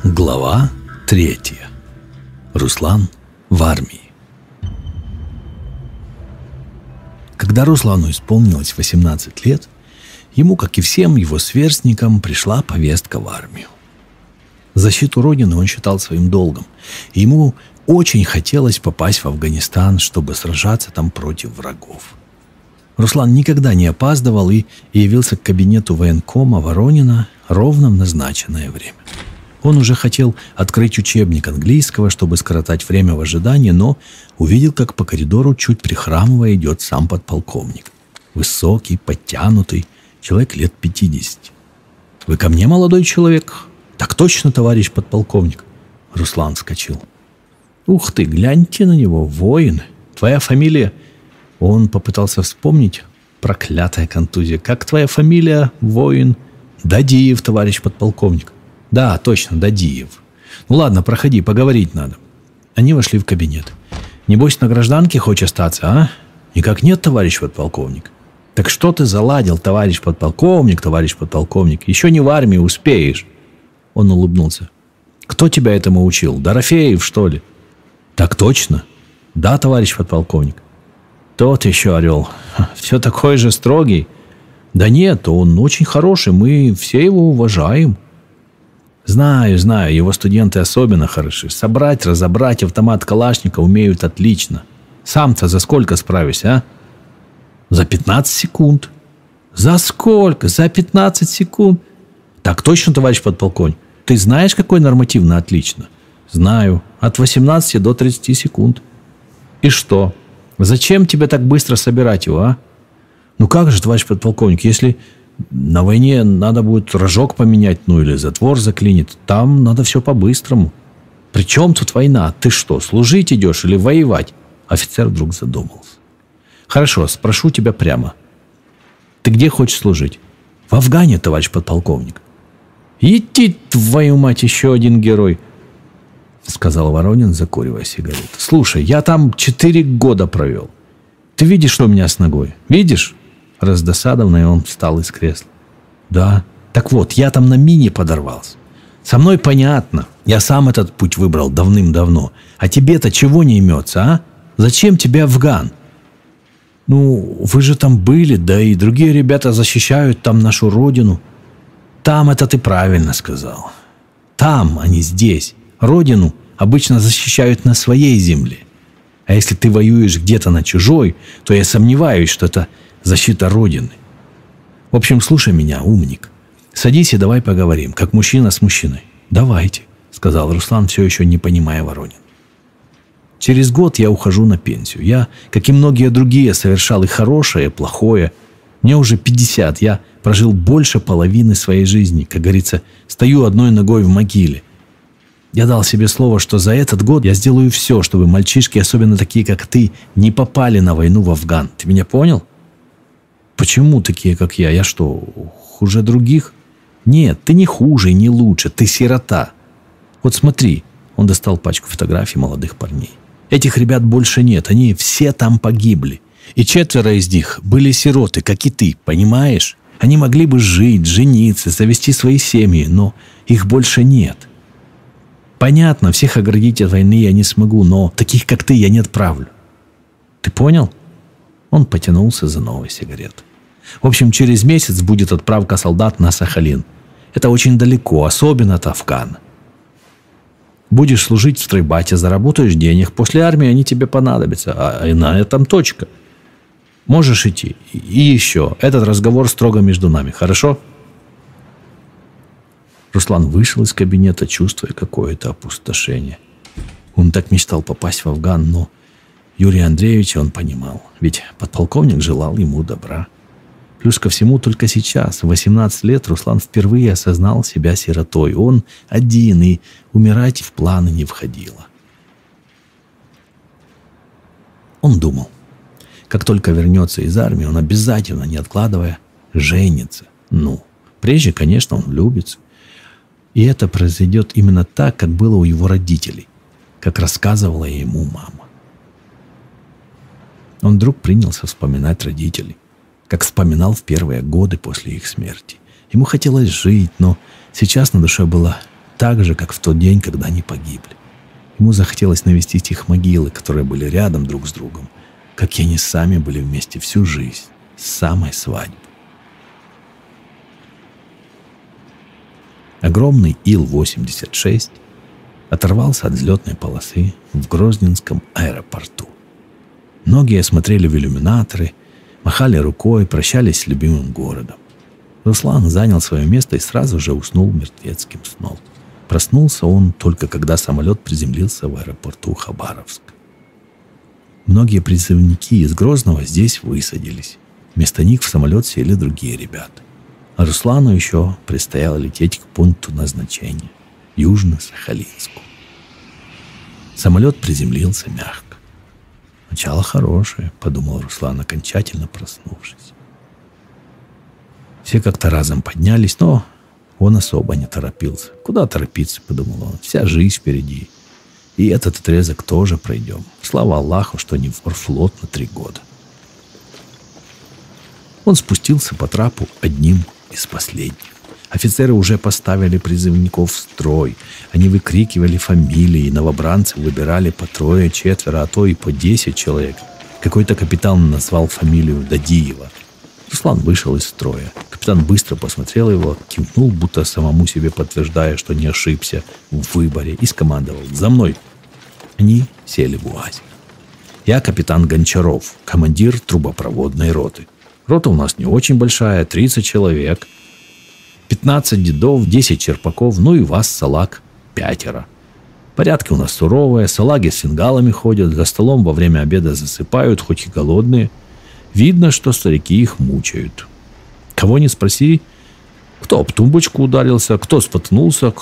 Глава 3. Руслан в армии. Когда Руслану исполнилось 18 лет, ему, как и всем его сверстникам, пришла повестка в армию. Защиту Родины он считал своим долгом, и ему очень хотелось попасть в Афганистан, чтобы сражаться там против врагов. Руслан никогда не опаздывал и явился к кабинету военкома Воронина ровно в назначенное время. Он уже хотел открыть учебник английского, чтобы скоротать время в ожидании, но увидел, как по коридору, чуть прихрамывая, идет сам подполковник. Высокий, подтянутый, человек лет 50. «Вы ко мне, молодой человек?» «Так точно, товарищ подполковник». Руслан вскочил. «Ух ты, гляньте на него, воин! Твоя фамилия?» Он попытался вспомнить. Проклятая контузия. «Как твоя фамилия, воин?» «Дадиев, товарищ подполковник». «Да, точно, Дадиев. Ну ладно, проходи, поговорить надо». Они вошли в кабинет. «Небось, на гражданке хочешь остаться, а?» «Никак нет, товарищ подполковник». «Так что ты заладил, товарищ подполковник, товарищ подполковник? Еще не в армии успеешь». Он улыбнулся. «Кто тебя этому учил? Дорофеев, что ли?» «Так точно». «Да, товарищ подполковник». «Тот еще орел. Все такой же строгий». «Да нет, он очень хороший, мы все его уважаем». «Знаю, его студенты особенно хороши. Собрать, разобрать автомат Калашникова умеют отлично. Сам-то за сколько справишься, а?» «За 15 секунд». «За сколько? За 15 секунд?» «Так точно, товарищ подполковник. Ты знаешь, какой норматив на отлично?» «Знаю. От 18 до 30 секунд». «И что? Зачем тебе так быстро собирать его, а?» «Ну как же, товарищ подполковник, если на войне надо будет рожок поменять, ну или затвор заклинит, там надо все по-быстрому». «При чем тут война? Ты что, служить идешь или воевать?» Офицер вдруг задумался. «Хорошо, спрошу тебя прямо. Ты где хочешь служить?» «В Афгане, товарищ подполковник». «Иди, твою мать, еще один герой», — сказал Воронин, закуривая сигарету. «Слушай, я там 4 года провел. Ты видишь, что у меня с ногой? Видишь?» Раздосадованный он встал из кресла. «Да. Так вот, я там на мине подорвался. Со мной понятно. Я сам этот путь выбрал давным-давно. А тебе-то чего не имется, а? Зачем тебе Афган?» «Ну, вы же там были, да и другие ребята защищают там нашу родину». «Там это ты правильно сказал. Там, а не здесь. Родину обычно защищают на своей земле. А если ты воюешь где-то на чужой, то я сомневаюсь, что это защита Родины. В общем, слушай меня, умник. Садись и давай поговорим, как мужчина с мужчиной». «Давайте», — сказал Руслан, все еще не понимая Воронин. «Через год я ухожу на пенсию. Я, как и многие другие, совершал и хорошее, и плохое. Мне уже 50, я прожил больше половины своей жизни. Как говорится, стою одной ногой в могиле. Я дал себе слово, что за этот год я сделаю все, чтобы мальчишки, особенно такие, как ты, не попали на войну в Афган. Ты меня понял?» «Почему такие, как я? Я что, хуже других?» «Нет, ты не хуже и не лучше. Ты сирота. Вот смотри». Он достал пачку фотографий молодых парней. «Этих ребят больше нет. Они все там погибли. И 4 из них были сироты, как и ты, понимаешь? Они могли бы жить, жениться, завести свои семьи, но их больше нет. Понятно, всех оградить от войны я не смогу, но таких, как ты, я не отправлю. Ты понял?» Он потянулся за новой сигаретой. «В общем, через месяц будет отправка солдат на Сахалин. Это очень далеко, особенно от Афгана. Будешь служить в стройбате, заработаешь денег. После армии они тебе понадобятся, а на этом точка. Можешь идти. И еще, этот разговор строго между нами, хорошо?» Руслан вышел из кабинета, чувствуя какое-то опустошение. Он так мечтал попасть в Афган, но Юрия Андреевича он понимал, ведь подполковник желал ему добра. Плюс ко всему, только сейчас, в 18 лет, Руслан впервые осознал себя сиротой. Он один, и умирать в планы не входило. Он думал, как только вернется из армии, он обязательно, не откладывая, женится. Ну, прежде, конечно, он влюбится. И это произойдет именно так, как было у его родителей, как рассказывала ему мама. Он вдруг принялся вспоминать родителей, как вспоминал в первые годы после их смерти. Ему хотелось жить, но сейчас на душе было так же, как в тот день, когда они погибли. Ему захотелось навестить их могилы, которые были рядом друг с другом, как и они сами были вместе всю жизнь, с самой свадьбы. Огромный Ил-86 оторвался от взлетной полосы в Грозненском аэропорту. Многие смотрели в иллюминаторы, махали рукой, прощались с любимым городом. Руслан занял свое место и сразу же уснул мертвецким сном. Проснулся он только когда самолет приземлился в аэропорту Хабаровск. Многие призывники из Грозного здесь высадились. Вместо них в самолет сели другие ребята. А Руслану еще предстояло лететь к пункту назначения – Южно-Сахалинску. Самолет приземлился мягко. «Начало хорошее», – подумал Руслан, окончательно проснувшись. Все как-то разом поднялись, но он особо не торопился. «Куда торопиться?» – подумал он. «Вся жизнь впереди. И этот отрезок тоже пройдем. Слава Аллаху, что не в морфлот на 3 года». Он спустился по трапу одним из последних. Офицеры уже поставили призывников в строй. Они выкрикивали фамилии, новобранцев выбирали по 3, 4, а то и по 10 человек. Какой-то капитан назвал фамилию Дадиева. Руслан вышел из строя. Капитан быстро посмотрел его, кивнул, будто самому себе подтверждая, что не ошибся в выборе, и скомандовал: «За мной!» Они сели в УАЗик. «Я капитан Гончаров, командир трубопроводной роты. Рота у нас не очень большая, 30 человек. 15 дедов, 10 черпаков, ну и вас, салаг, 5. Порядки у нас суровые, салаги с фингалами ходят, за столом во время обеда засыпают, хоть и голодные. Видно, что старики их мучают. Кого не спроси, кто об тумбочку ударился, кто споткнулся,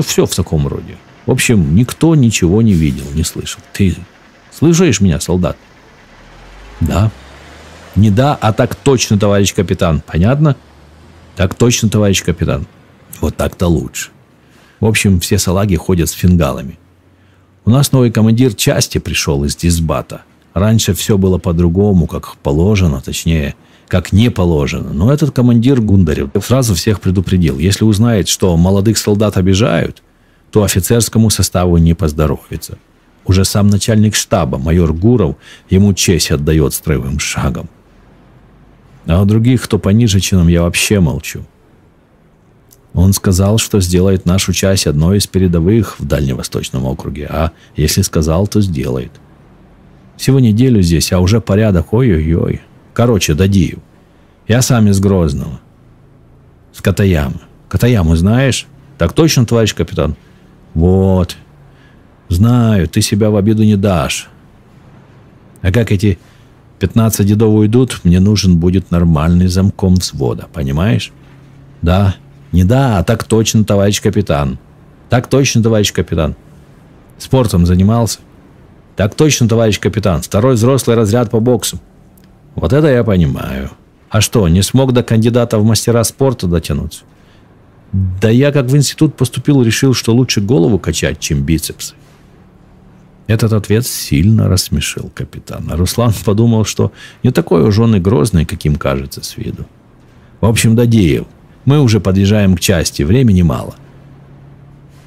все в таком роде. В общем, никто ничего не видел, не слышал. Ты слышишь меня, солдат?» «Да». «Не да, а так точно, товарищ капитан. Понятно?» «Так точно, товарищ капитан». «Вот так-то лучше». В общем, все салаги ходят с фингалами. У нас новый командир части пришел из дисбата. Раньше все было по-другому, как положено, точнее, как не положено. Но этот командир Гундарев сразу всех предупредил: если узнает, что молодых солдат обижают, то офицерскому составу не поздоровится. Уже сам начальник штаба, майор Гуров, ему честь отдает строевым шагом. А у других, кто пониже чином, я вообще молчу. Он сказал, что сделает нашу часть одной из передовых в Дальневосточном округе. А если сказал, то сделает. Всего неделю здесь, а уже порядок, ой-ой-ой. Короче, Дадиев. Я сам из Грозного. С Катаямы. Катаяму знаешь? Так точно, товарищ капитан? Вот. Знаю, ты себя в обиду не дашь. А как эти 15 дедов уйдут, мне нужен будет нормальный замком взвода, понимаешь? Да. Не да, а так точно, товарищ капитан. Так точно, товарищ капитан. Спортом занимался? Так точно, товарищ капитан. 2-й взрослый разряд по боксу. Вот это я понимаю. А что, не смог до кандидата в мастера спорта дотянуться? Да я как в институт поступил, решил, что лучше голову качать, чем бицепсы. Этот ответ сильно рассмешил капитана. Руслан подумал, что не такой уж он и грозный, каким кажется с виду. В общем, Дадиев, мы уже подъезжаем к части, времени мало.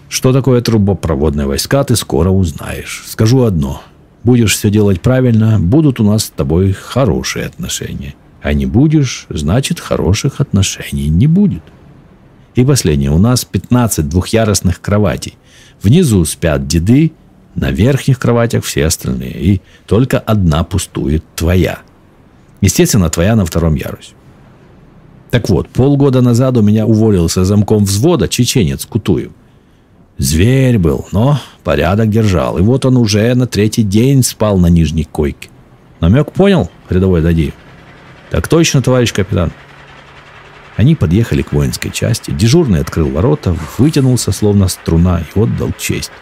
Что такое трубопроводные войска, ты скоро узнаешь. Скажу одно. Будешь все делать правильно, будут у нас с тобой хорошие отношения. А не будешь, значит, хороших отношений не будет. И последнее. У нас 15 двухъярусных кроватей. Внизу спят деды, на верхних кроватях все остальные. И только одна пустует, твоя. Естественно, твоя на 2-м ярусе. Так вот, полгода назад у меня уволился замком взвода чеченец Кутуев. Зверь был, но порядок держал. И вот он уже на 3-й день спал на нижней койке. Намек понял, рядовой Дадиев? Так точно, товарищ капитан. Они подъехали к воинской части. Дежурный открыл ворота, вытянулся, словно струна, и отдал честь.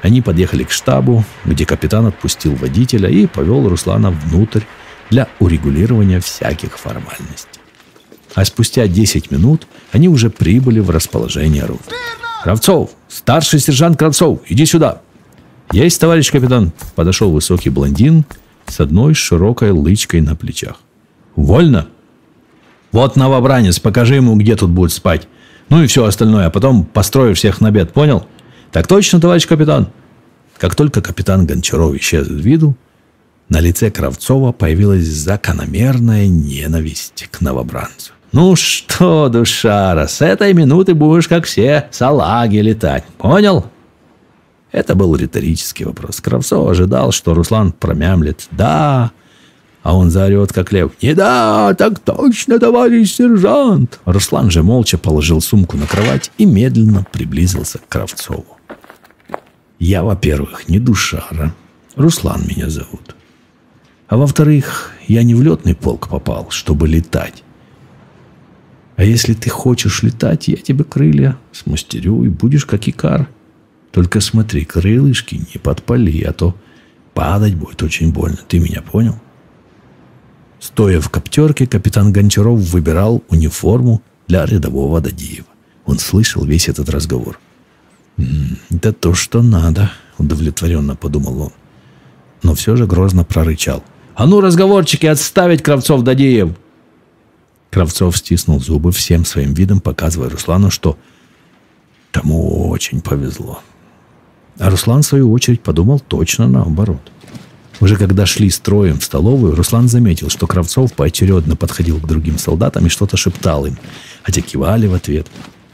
Они подъехали к штабу, где капитан отпустил водителя и повел Руслана внутрь для урегулирования всяких формальностей. А спустя 10 минут они уже прибыли в расположение роты. «Кравцов! Старший сержант Кравцов! Иди сюда!» «Есть, товарищ капитан!» Подошел высокий блондин с одной широкой лычкой на плечах. «Вольно?» «Вот новобранец, покажи ему, где тут будет спать. Ну и все остальное, а потом построишь всех на обед, понял? Так точно, товарищ капитан. Как только капитан Гончаров исчез из виду, на лице Кравцова появилась закономерная ненависть к новобранцу. «Ну что, душара, с этой минуты будешь, как все, салаги летать. Понял?» Это был риторический вопрос. Кравцов ожидал, что Руслан промямлет «да», а он заорет, как лев: «Не да, так точно, товарищ сержант!» Руслан же молча положил сумку на кровать и медленно приблизился к Кравцову. «Я, во-первых, не душара. Руслан меня зовут. А во-вторых, я не в летный полк попал, чтобы летать. А если ты хочешь летать, я тебе крылья смастерю, и будешь как Икар. Только смотри, крылышки не подпали, а то падать будет очень больно. Ты меня понял?» Стоя в коптерке, капитан Гончаров выбирал униформу для рядового Дадиева. Он слышал весь этот разговор. «Это то, что надо», — удовлетворенно подумал он. Но все же грозно прорычал: «А ну, разговорчики, отставить, Кравцов-Дадиев!» Кравцов стиснул зубы, всем своим видом показывая Руслану, что тому очень повезло. А Руслан, в свою очередь, подумал точно наоборот. Уже когда шли строем в столовую, Руслан заметил, что Кравцов поочередно подходил к другим солдатам и что-то шептал им, а те кивали в ответ.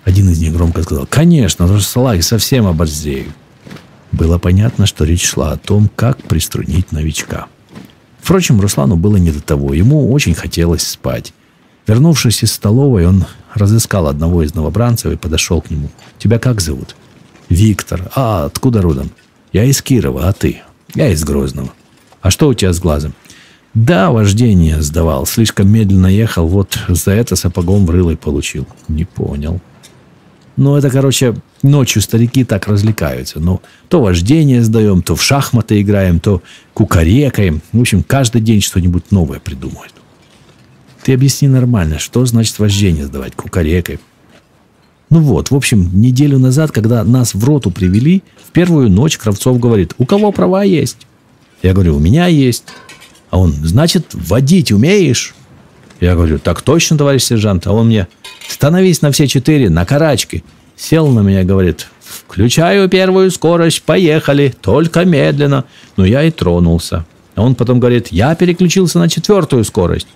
Один из них громко сказал: «Конечно, потому что салаги совсем оборзеют». Было понятно, что речь шла о том, как приструнить новичка. Впрочем, Руслану было не до того. Ему очень хотелось спать. Вернувшись из столовой, он разыскал одного из новобранцев и подошел к нему. «Тебя как зовут?» «Виктор». «А откуда родом?» «Я из Кирова, а ты?» «Я из Грозного». «А что у тебя с глазом?» «Да, вождение сдавал. Слишком медленно ехал. Вот за это сапогом в рыло и получил». «Не понял». «Ну, это, короче, ночью старики так развлекаются. Ну, то вождение сдаем, то в шахматы играем, то кукарекаем. В общем, каждый день что-нибудь новое придумают». «Ты объясни нормально, что значит вождение сдавать, кукарекой?» «Ну вот, в общем, неделю назад, когда нас в роту привели, в первую ночь Кравцов говорит: у кого права есть?» Я говорю: «У меня есть». А он: «Значит, водить умеешь?» Я говорю: «Так точно, товарищ сержант». А он мне: «Становись на все четыре, на карачки». Сел на меня, говорит: «Включаю первую скорость, поехали, только медленно». Ну, я и тронулся. А он потом говорит: «Я переключился на четвертую скорость».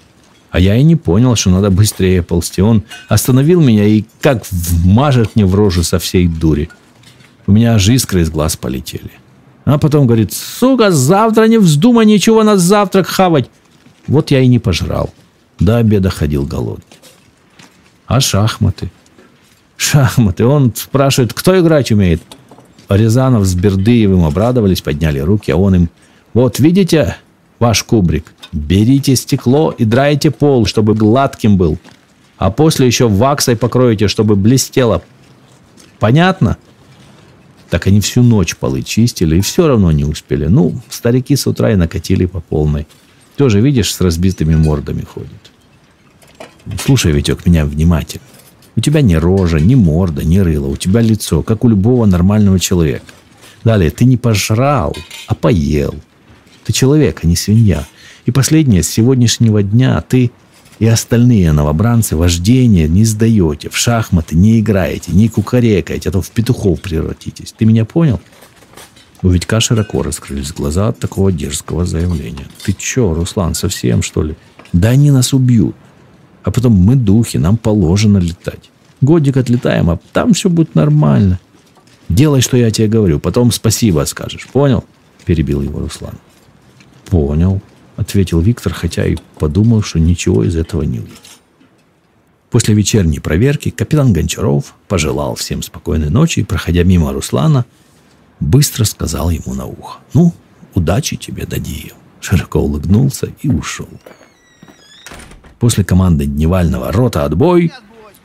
А я и не понял, что надо быстрее ползти. Он остановил меня и как вмажет мне в рожу со всей дури. У меня аж искры из глаз полетели. А потом говорит: «Сука, завтра не вздумай ничего на завтрак хавать». Вот я и не пожрал. До обеда ходил голодный. А шахматы? Шахматы. Он спрашивает: «Кто играть умеет?» А Рязанов с Бердыевым обрадовались, подняли руки, а он им: «Вот видите ваш кубрик? Берите стекло и драйте пол, чтобы гладким был. А после еще ваксой покроете, чтобы блестело. Понятно?» Так они всю ночь полы чистили и все равно не успели. Ну, старики с утра и накатили по полной. Тоже, видишь, с разбитыми мордами ходят. Слушай, Витек, меня внимательно. У тебя ни рожа, ни морда, ни рыла. У тебя лицо, как у любого нормального человека. Далее, ты не пожрал, а поел. Ты человек, а не свинья. И последнее, с сегодняшнего дня ты и остальные новобранцы вождение не сдаете, в шахматы не играете, не кукарекаете, а то в петухов превратитесь. Ты меня понял?» У Витька широко раскрылись глаза от такого дерзкого заявления. «Ты че, Руслан, совсем, что ли? Да они нас убьют. А потом мы духи, нам положено летать. Годик отлетаем, а там все будет нормально. Делай, что я тебе говорю, потом спасибо скажешь. Понял?» Перебил его Руслан. «Понял», ответил Виктор, хотя и подумал, что ничего из этого не выйдет. После вечерней проверки капитан Гончаров пожелал всем спокойной ночи и, проходя мимо Руслана, быстро сказал ему на ухо: «Ну, удачи тебе, Дадиев». Широко улыбнулся и ушел. После команды дневального «Рота, отбой!»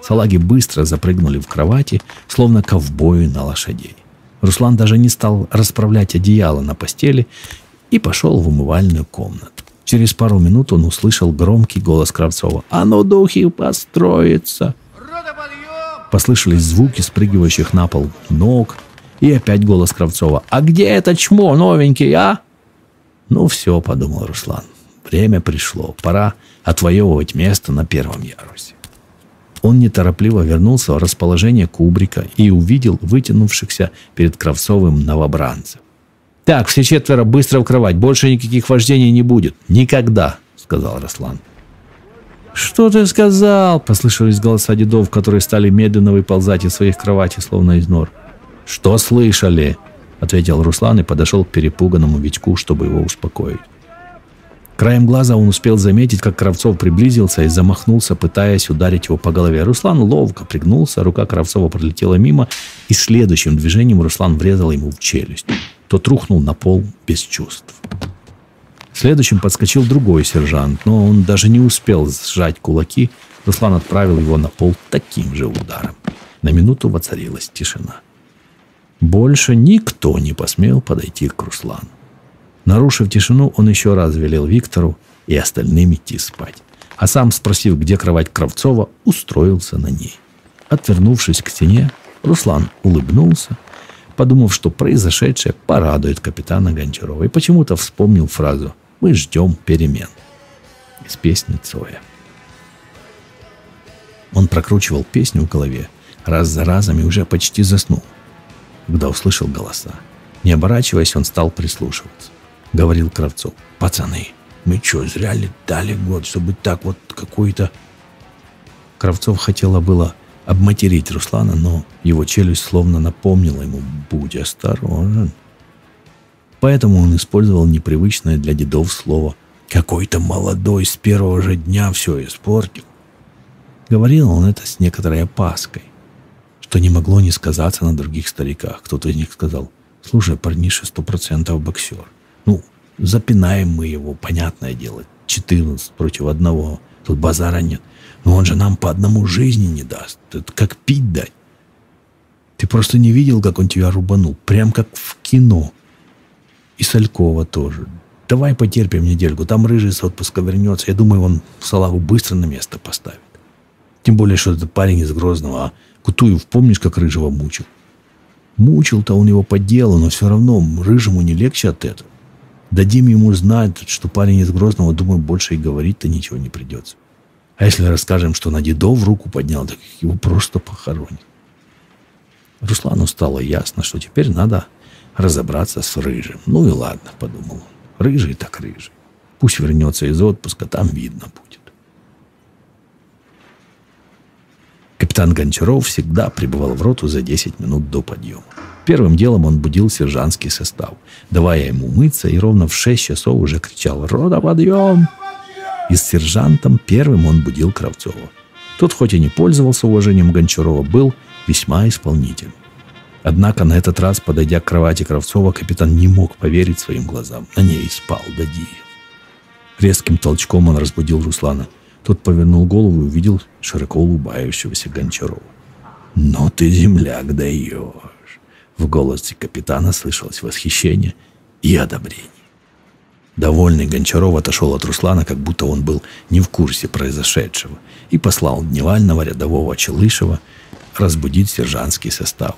салаги быстро запрыгнули в кровати, словно ковбои на лошадей. Руслан даже не стал расправлять одеяло на постели и пошел в умывальную комнату. Через пару минут он услышал громкий голос Кравцова: «А ну, духи, построиться!» Послышались звуки спрыгивающих на пол ног, и опять голос Кравцова: «А где это чмо новенький, а?» «Ну все», — подумал Руслан, — «время пришло, пора отвоевывать место на первом ярусе». Он неторопливо вернулся в расположение кубрика и увидел вытянувшихся перед Кравцовым новобранцев. «Так, все четверо быстро в кровать, больше никаких вождений не будет. Никогда», — сказал Руслан. «Что ты сказал?» — послышались голоса дедов, которые стали медленно выползать из своих кроватей, словно из нор. «Что слышали?» — ответил Руслан и подошел к перепуганному Витьку, чтобы его успокоить. Краем глаза он успел заметить, как Кравцов приблизился и замахнулся, пытаясь ударить его по голове. Руслан ловко пригнулся, рука Кравцова пролетела мимо, и следующим движением Руслан врезал ему в челюсть. Тот рухнул на пол без чувств. Следующим подскочил другой сержант, но он даже не успел сжать кулаки. Руслан отправил его на пол таким же ударом. На минуту воцарилась тишина. Больше никто не посмел подойти к Руслану. Нарушив тишину, он еще раз велел Виктору и остальным идти спать. А сам, спросив, где кровать Кравцова, устроился на ней. Отвернувшись к стене, Руслан улыбнулся, подумав, что произошедшее порадует капитана Гончарова, и почему-то вспомнил фразу «Мы ждем перемен» из песни Цоя. Он прокручивал песню в голове раз за разом и уже почти заснул, когда услышал голоса. Не оборачиваясь, он стал прислушиваться. Говорил Кравцов: «Пацаны, мы что, зря ли дали год, чтобы так вот какой-то...» Кравцов хотела было обматерить Руслана, но его челюсть словно напомнила ему: «Будь осторожен». Поэтому он использовал непривычное для дедов слово «какой-то молодой с первого же дня все испортил». Говорил он это с некоторой опаской, что не могло не сказаться на других стариках. Кто-то из них сказал: «Слушай, парниша 100% боксер. Ну, запинаем мы его, понятное дело, 14 против 1, тут базара нет. Но он же нам по одному жизни не даст. Это как пить дать. Ты просто не видел, как он тебя рубанул, прям как в кино. И Салькова тоже. Давай потерпим недельку, там Рыжий с отпуска вернется. Я думаю, он Салаху быстро на место поставит. Тем более, что это парень из Грозного, а Кутуев, помнишь, как Рыжего мучил? Мучил-то он его по делу, но все равно Рыжему не легче от этого. Дадим ему знать, что парень из Грозного, думаю, больше и говорить-то ничего не придется. А если расскажем, что на дедов руку поднял, так его просто похоронят. Руслану стало ясно, что теперь надо разобраться с Рыжим. Ну и ладно, подумал он. Рыжий так рыжий. Пусть вернется из отпуска, там видно будет. Капитан Гончаров всегда прибывал в роту за 10 минут до подъема. Первым делом он будил сержантский состав, давая ему мыться, и ровно в 6 часов уже кричал: «Рота, подъем!» И с сержантом первым он будил Кравцова. Тот, хоть и не пользовался уважением Гончарова, был весьма исполнителен. Однако на этот раз, подойдя к кровати Кравцова, капитан не мог поверить своим глазам. На ней спал Дадиев. Резким толчком он разбудил Руслана. Тот повернул голову и увидел широко улыбающегося Гончарова. «Ну ты, земляк, даешь!» В голосе капитана слышалось восхищение и одобрение. Довольный Гончаров отошел от Руслана, как будто он был не в курсе произошедшего, и послал дневального рядового Челышева разбудить сержантский состав.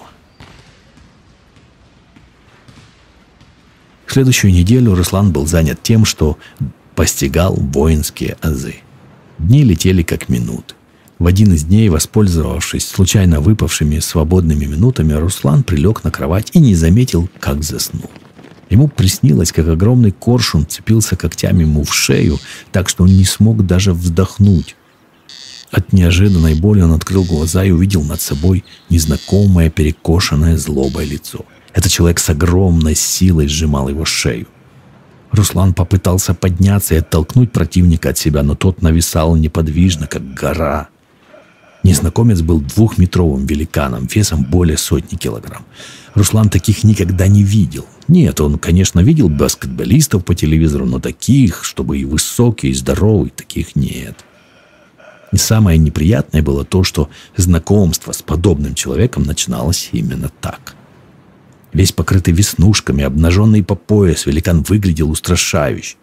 В следующую неделю Руслан был занят тем, что постигал воинские азы. Дни летели как минуты. В один из дней, воспользовавшись случайно выпавшими свободными минутами, Руслан прилег на кровать и не заметил, как заснул. Ему приснилось, как огромный коршун цепился когтями ему в шею, так что он не смог даже вздохнуть. От неожиданной боли он открыл глаза и увидел над собой незнакомое, перекошенное злобой лицо. Этот человек с огромной силой сжимал его шею. Руслан попытался подняться и оттолкнуть противника от себя, но тот нависал неподвижно, как гора. Незнакомец был 2-метровым великаном, весом более 100 килограмм. Руслан таких никогда не видел. Нет, он, конечно, видел баскетболистов по телевизору, но таких, чтобы и высокий, и здоровый, таких нет. И самое неприятное было то, что знакомство с подобным человеком начиналось именно так. Весь покрытый веснушками, обнаженный по пояс, великан выглядел устрашающе.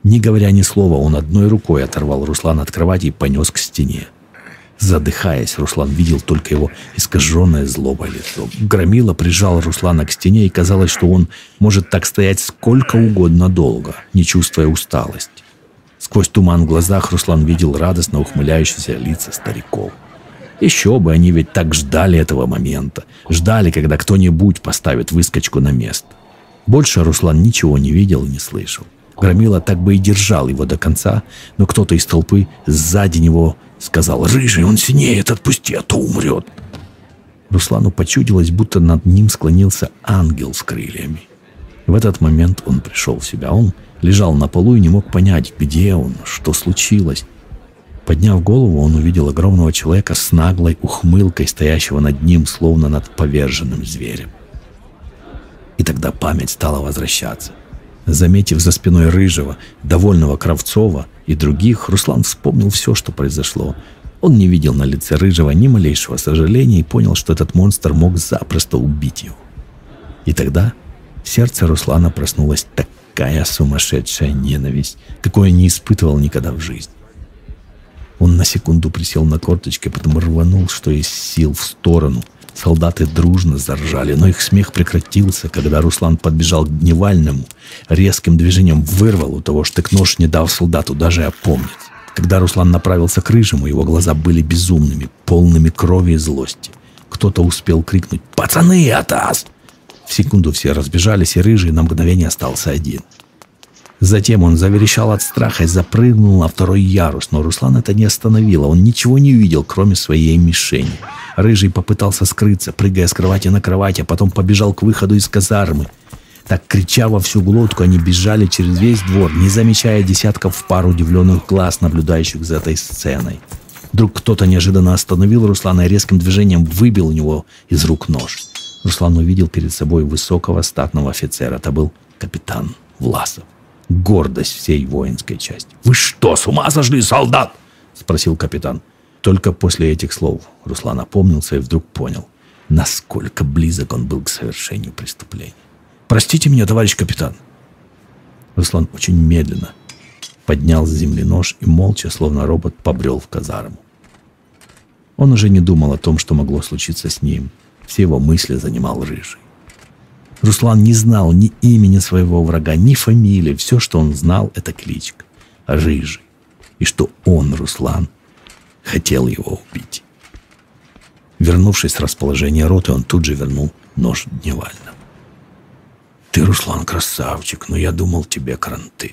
Не говоря ни слова, он одной рукой оторвал Руслана от кровати и понес к стене. Задыхаясь, Руслан видел только его искаженное злобой лицо. Громила прижал Руслана к стене, и казалось, что он может так стоять сколько угодно долго, не чувствуя усталости. Сквозь туман в глазах Руслан видел радостно ухмыляющиеся лица стариков. Еще бы, они ведь так ждали этого момента. Ждали, когда кто-нибудь поставит выскочку на место. Больше Руслан ничего не видел и не слышал. Громила так бы и держал его до конца, но кто-то из толпы сзади него сказал: «Рыжий, он синеет, отпусти, а то умрет». Руслану почудилось, будто над ним склонился ангел с крыльями. В этот момент он пришел в себя. Он лежал на полу и не мог понять, где он, что случилось. Подняв голову, он увидел огромного человека с наглой ухмылкой, стоящего над ним, словно над поверженным зверем. И тогда память стала возвращаться. Заметив за спиной Рыжего, довольного Кравцова и других, Руслан вспомнил все, что произошло. Он не видел на лице Рыжего ни малейшего сожаления и понял, что этот монстр мог запросто убить его. И тогда в сердце Руслана проснулась такая сумасшедшая ненависть, какой он не испытывал никогда в жизни. Он на секунду присел на корточки, потом рванул, что из сил, в сторону. Солдаты дружно заржали, но их смех прекратился, когда Руслан подбежал к Дневальному, резким движением вырвал у того штык-нож, не дав солдату даже опомниться. Когда Руслан направился к Рыжему, его глаза были безумными, полными крови и злости. Кто-то успел крикнуть: «Пацаны, атас!» В секунду все разбежались, и Рыжий на мгновение остался один. Затем он заверещал от страха и запрыгнул на второй ярус, но Руслан это не остановило. Он ничего не увидел, кроме своей мишени. Рыжий попытался скрыться, прыгая с кровати на кровать, а потом побежал к выходу из казармы. Так, крича во всю глотку, они бежали через весь двор, не замечая десятков в пару удивленных глаз, наблюдающих за этой сценой. Вдруг кто-то неожиданно остановил Руслана и резким движением выбил у него из рук нож. Руслан увидел перед собой высокого статного офицера. Это был капитан Власов. Гордость всей воинской части. «Вы что, с ума сошли, солдат?» — спросил капитан. Только после этих слов Руслан опомнился и вдруг понял, насколько близок он был к совершению преступления. «Простите меня, товарищ капитан!» Руслан очень медленно поднял с земли нож и молча, словно робот, побрел в казарму. Он уже не думал о том, что могло случиться с ним. Все его мысли занимал Рыжий. Руслан не знал ни имени своего врага, ни фамилии. Все, что он знал, это кличка Рыжий. И что он, Руслан, хотел его убить. Вернувшись с расположения роты, он тут же вернул нож Дневальному. «Ты, Руслан, красавчик, но я думал, тебе кранты»,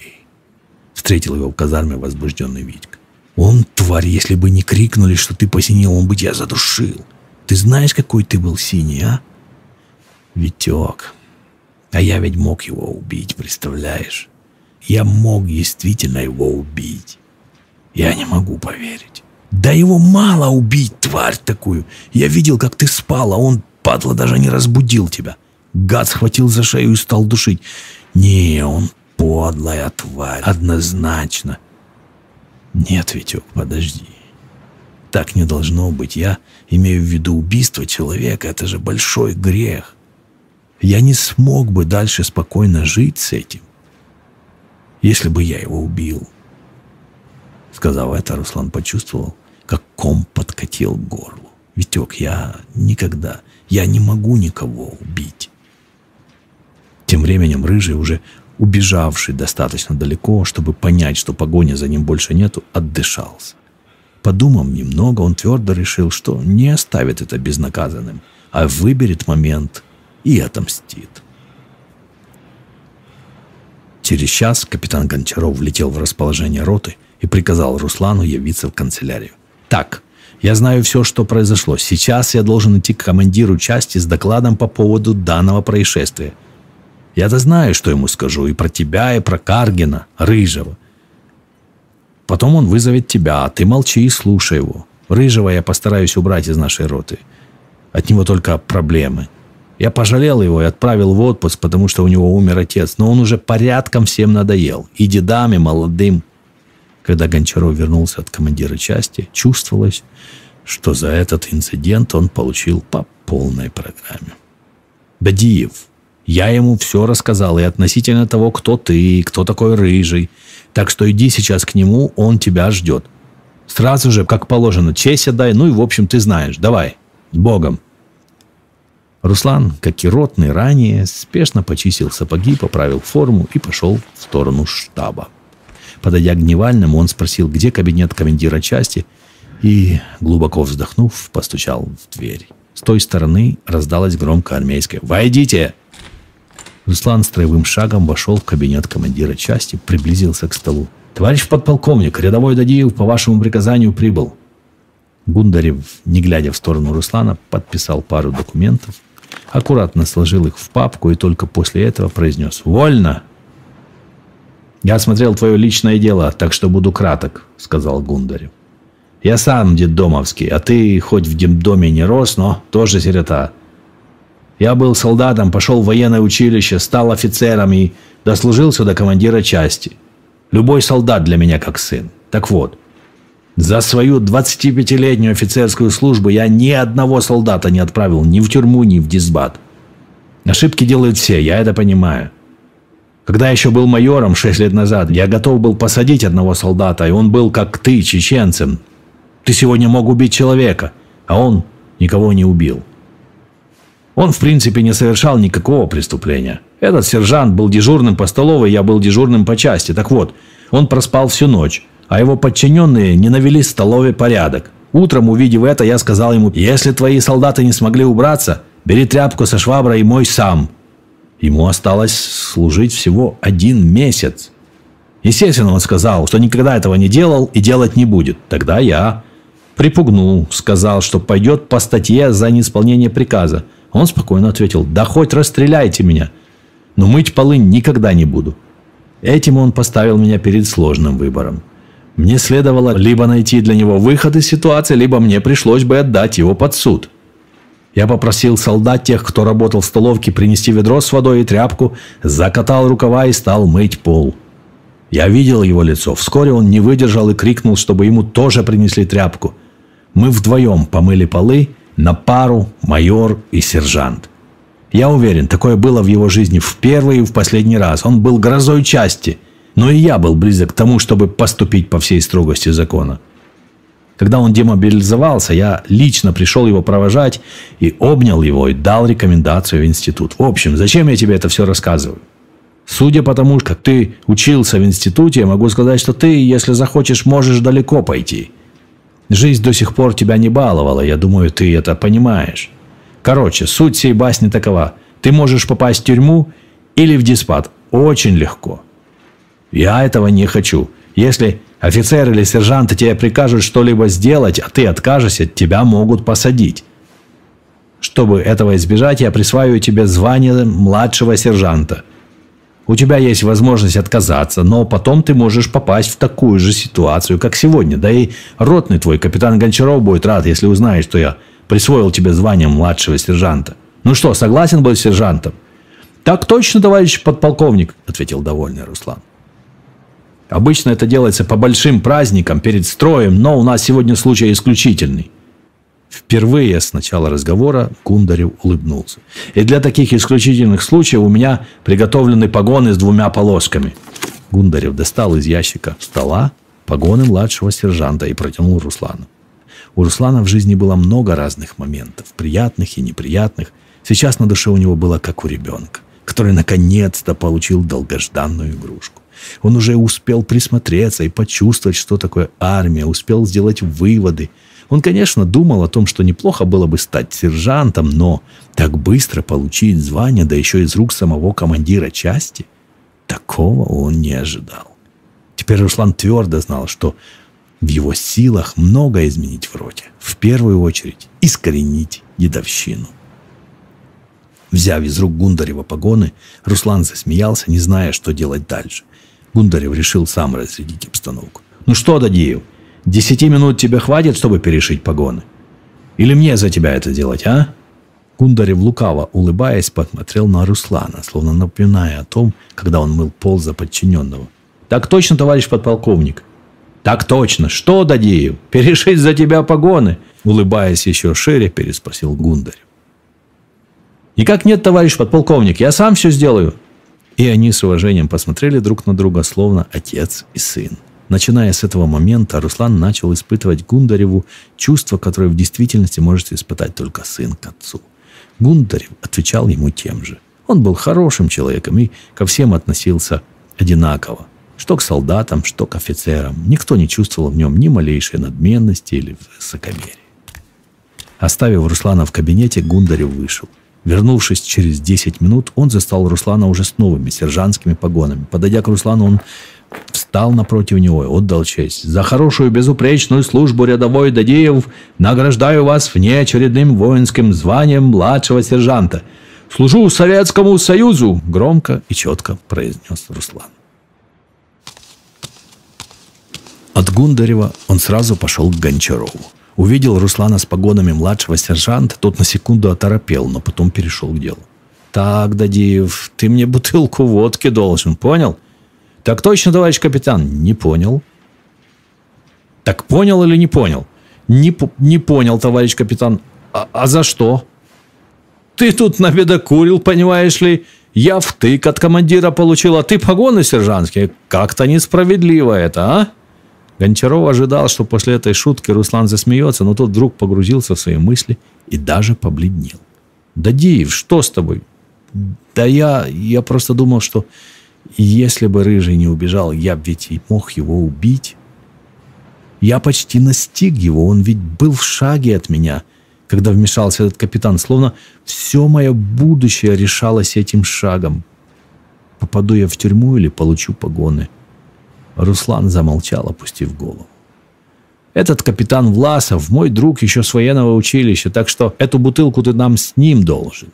— встретил его в казарме возбужденный Витька. «Он, тварь, если бы не крикнули, что ты посинел, он бы тебя задушил. Ты знаешь, какой ты был синий, а?» «Витек, а я ведь мог его убить, представляешь? Я мог действительно его убить. Я не могу поверить. Да его мало убить, тварь такую. Я видел, как ты спал, а он, падла, даже не разбудил тебя. Гад схватил за шею и стал душить. Не, он подлая тварь, однозначно. Нет, Витек, подожди. Так не должно быть. Я имею в виду убийство человека. Это же большой грех. Я не смог бы дальше спокойно жить с этим, если бы я его убил». Сказав это, Руслан почувствовал, как ком подкатил к горлу. «Витек, я не могу никого убить». Тем временем Рыжий, уже убежавший достаточно далеко, чтобы понять, что погони за ним больше нету, отдышался. Подумав немного, он твердо решил, что не оставит это безнаказанным, а выберет момент и отомстит. Через час капитан Гончаров влетел в расположение роты и приказал Руслану явиться в канцелярию. «Так, я знаю все, что произошло. Сейчас я должен идти к командиру части с докладом по поводу данного происшествия. Я-то знаю, что ему скажу, и про тебя, и про Каргина, Рыжего. Потом он вызовет тебя, а ты молчи и слушай его. Рыжего я постараюсь убрать из нашей роты. От него только проблемы. Я пожалел его и отправил в отпуск, потому что у него умер отец, но он уже порядком всем надоел. И дедам, и молодым». Когда Гончаров вернулся от командира части, чувствовалось, что за этот инцидент он получил по полной программе. «Бадиев, я ему все рассказал и относительно того, кто ты, кто такой Рыжий. Так что иди сейчас к нему, он тебя ждет. Сразу же, как положено, честь отдай, ну и в общем ты знаешь. Давай, с Богом». Руслан, как и ротный ранее, спешно почистил сапоги, поправил форму и пошел в сторону штаба. Подойдя к Дневальному, он спросил, где кабинет командира части, и, глубоко вздохнув, постучал в дверь. С той стороны раздалось громко армейское «Войдите!». Руслан строевым шагом вошел в кабинет командира части, приблизился к столу. «Товарищ подполковник, рядовой Дадиев по вашему приказанию прибыл». Гундарев, не глядя в сторону Руслана, подписал пару документов, аккуратно сложил их в папку и только после этого произнес «Вольно!». «Я смотрел твое личное дело, так что буду краток», — сказал Гундарев. «Я сам детдомовский, а ты хоть в детдоме не рос, но тоже сирота. Я был солдатом, пошел в военное училище, стал офицером и дослужился до командира части. Любой солдат для меня как сын. Так вот, за свою 25-летнюю офицерскую службу я ни одного солдата не отправил ни в тюрьму, ни в дисбат. Ошибки делают все, я это понимаю. Когда я еще был майором 6 лет назад, я готов был посадить одного солдата, и он был, как ты, чеченцем. Ты сегодня мог убить человека, а он никого не убил. Он, в принципе, не совершал никакого преступления. Этот сержант был дежурным по столовой, я был дежурным по части. Так вот, он проспал всю ночь, а его подчиненные не навели в столовой порядок. Утром, увидев это, я сказал ему: «Если твои солдаты не смогли убраться, бери тряпку со шваброй и мой сам». Ему осталось служить всего 1 месяц. Естественно, он сказал, что никогда этого не делал и делать не будет. Тогда я припугнул, сказал, что пойдет по статье за неисполнение приказа. Он спокойно ответил: «Да хоть расстреляйте меня, но мыть полы никогда не буду». Этим он поставил меня перед сложным выбором. Мне следовало либо найти для него выход из ситуации, либо мне пришлось бы отдать его под суд. Я попросил солдат, тех, кто работал в столовке, принести ведро с водой и тряпку, закатал рукава и стал мыть пол. Я видел его лицо. Вскоре он не выдержал и крикнул, чтобы ему тоже принесли тряпку. Мы вдвоем помыли полы на пару, майор и сержант. Я уверен, такое было в его жизни в первый и в последний раз. Он был грозой части, но и я был близок к тому, чтобы поступить по всей строгости закона. Когда он демобилизовался, я лично пришел его провожать и обнял его и дал рекомендацию в институт. В общем, зачем я тебе это все рассказываю? Судя по тому, как ты учился в институте, я могу сказать, что ты, если захочешь, можешь далеко пойти. Жизнь до сих пор тебя не баловала, я думаю, ты это понимаешь. Короче, суть всей басни такова. Ты можешь попасть в тюрьму или в диспат. Очень легко. Я этого не хочу. Если офицер или сержант тебе прикажут что-либо сделать, а ты откажешься, тебя могут посадить. Чтобы этого избежать, я присваиваю тебе звание младшего сержанта. У тебя есть возможность отказаться, но потом ты можешь попасть в такую же ситуацию, как сегодня. Да и ротный твой капитан Гончаров будет рад, если узнает, что я присвоил тебе звание младшего сержанта. Ну что, согласен быть сержантом? Так точно, товарищ подполковник, ответил довольный Руслан. Обычно это делается по большим праздникам, перед строем, но у нас сегодня случай исключительный. Впервые с начала разговора Гундарев улыбнулся. И для таких исключительных случаев у меня приготовлены погоны с 2 полосками. Гундарев достал из ящика стола погоны младшего сержанта и протянул Руслану. У Руслана в жизни было много разных моментов, приятных и неприятных. Сейчас на душе у него было как у ребенка, который наконец-то получил долгожданную игрушку. Он уже успел присмотреться и почувствовать, что такое армия, успел сделать выводы. Он, конечно, думал о том, что неплохо было бы стать сержантом, но так быстро получить звание, да еще из рук самого командира части, такого он не ожидал. Теперь Руслан твердо знал, что в его силах многое изменить в роте. В первую очередь искоренить дедовщину. Взяв из рук Гундарева погоны, Руслан засмеялся, не зная, что делать дальше. Гундарев решил сам разрядить обстановку. «Ну что, Дадиев, 10 минут тебе хватит, чтобы перешить погоны? Или мне за тебя это делать, а?» Гундарев, лукаво улыбаясь, посмотрел на Руслана, словно напоминая о том, когда он мыл пол за подчиненного. «Так точно, товарищ подполковник?» «Так точно. Что, Дадиев, перешить за тебя погоны?» Улыбаясь еще шире, переспросил Гундарев. «Никак нет, товарищ подполковник, я сам все сделаю». И они с уважением посмотрели друг на друга, словно отец и сын. Начиная с этого момента, Руслан начал испытывать Гундареву чувство, которое в действительности может испытать только сын к отцу. Гундарев отвечал ему тем же. Он был хорошим человеком и ко всем относился одинаково. Что к солдатам, что к офицерам. Никто не чувствовал в нем ни малейшей надменности или высокомерия. Оставив Руслана в кабинете, Гундарев вышел. Вернувшись через 10 минут, он застал Руслана уже с новыми сержантскими погонами. Подойдя к Руслану, он встал напротив него и отдал честь. «За хорошую безупречную службу, рядовой Дадеев, награждаю вас внеочередным воинским званием младшего сержанта. Служу Советскому Союзу!» — громко и четко произнес Руслан. От Гундарева он сразу пошел к Гончарову. Увидел Руслана с погонами младшего сержанта, тот на секунду оторопел, но потом перешел к делу. «Так, Дадеев, ты мне бутылку водки должен, понял?» «Так точно, товарищ капитан». «Не понял». «Так понял или не понял?» Не понял, товарищ капитан. А за что?» «Ты тут набедокурил, понимаешь ли? Я втык от командира получил, а ты погоны сержантские. Как-то несправедливо это, а?» Гончаров ожидал, что после этой шутки Руслан засмеется, но тот вдруг погрузился в свои мысли и даже побледнел. «Дадеев, что с тобой?» «Да я просто думал, что если бы Рыжий не убежал, я ведь и мог его убить. Я почти настиг его, он ведь был в шаге от меня, когда вмешался этот капитан, словно все мое будущее решалось этим шагом. Попаду я в тюрьму или получу погоны?» Руслан замолчал, опустив голову. «Этот капитан Власов, мой друг еще с военного училища, так что эту бутылку ты нам с ним должен.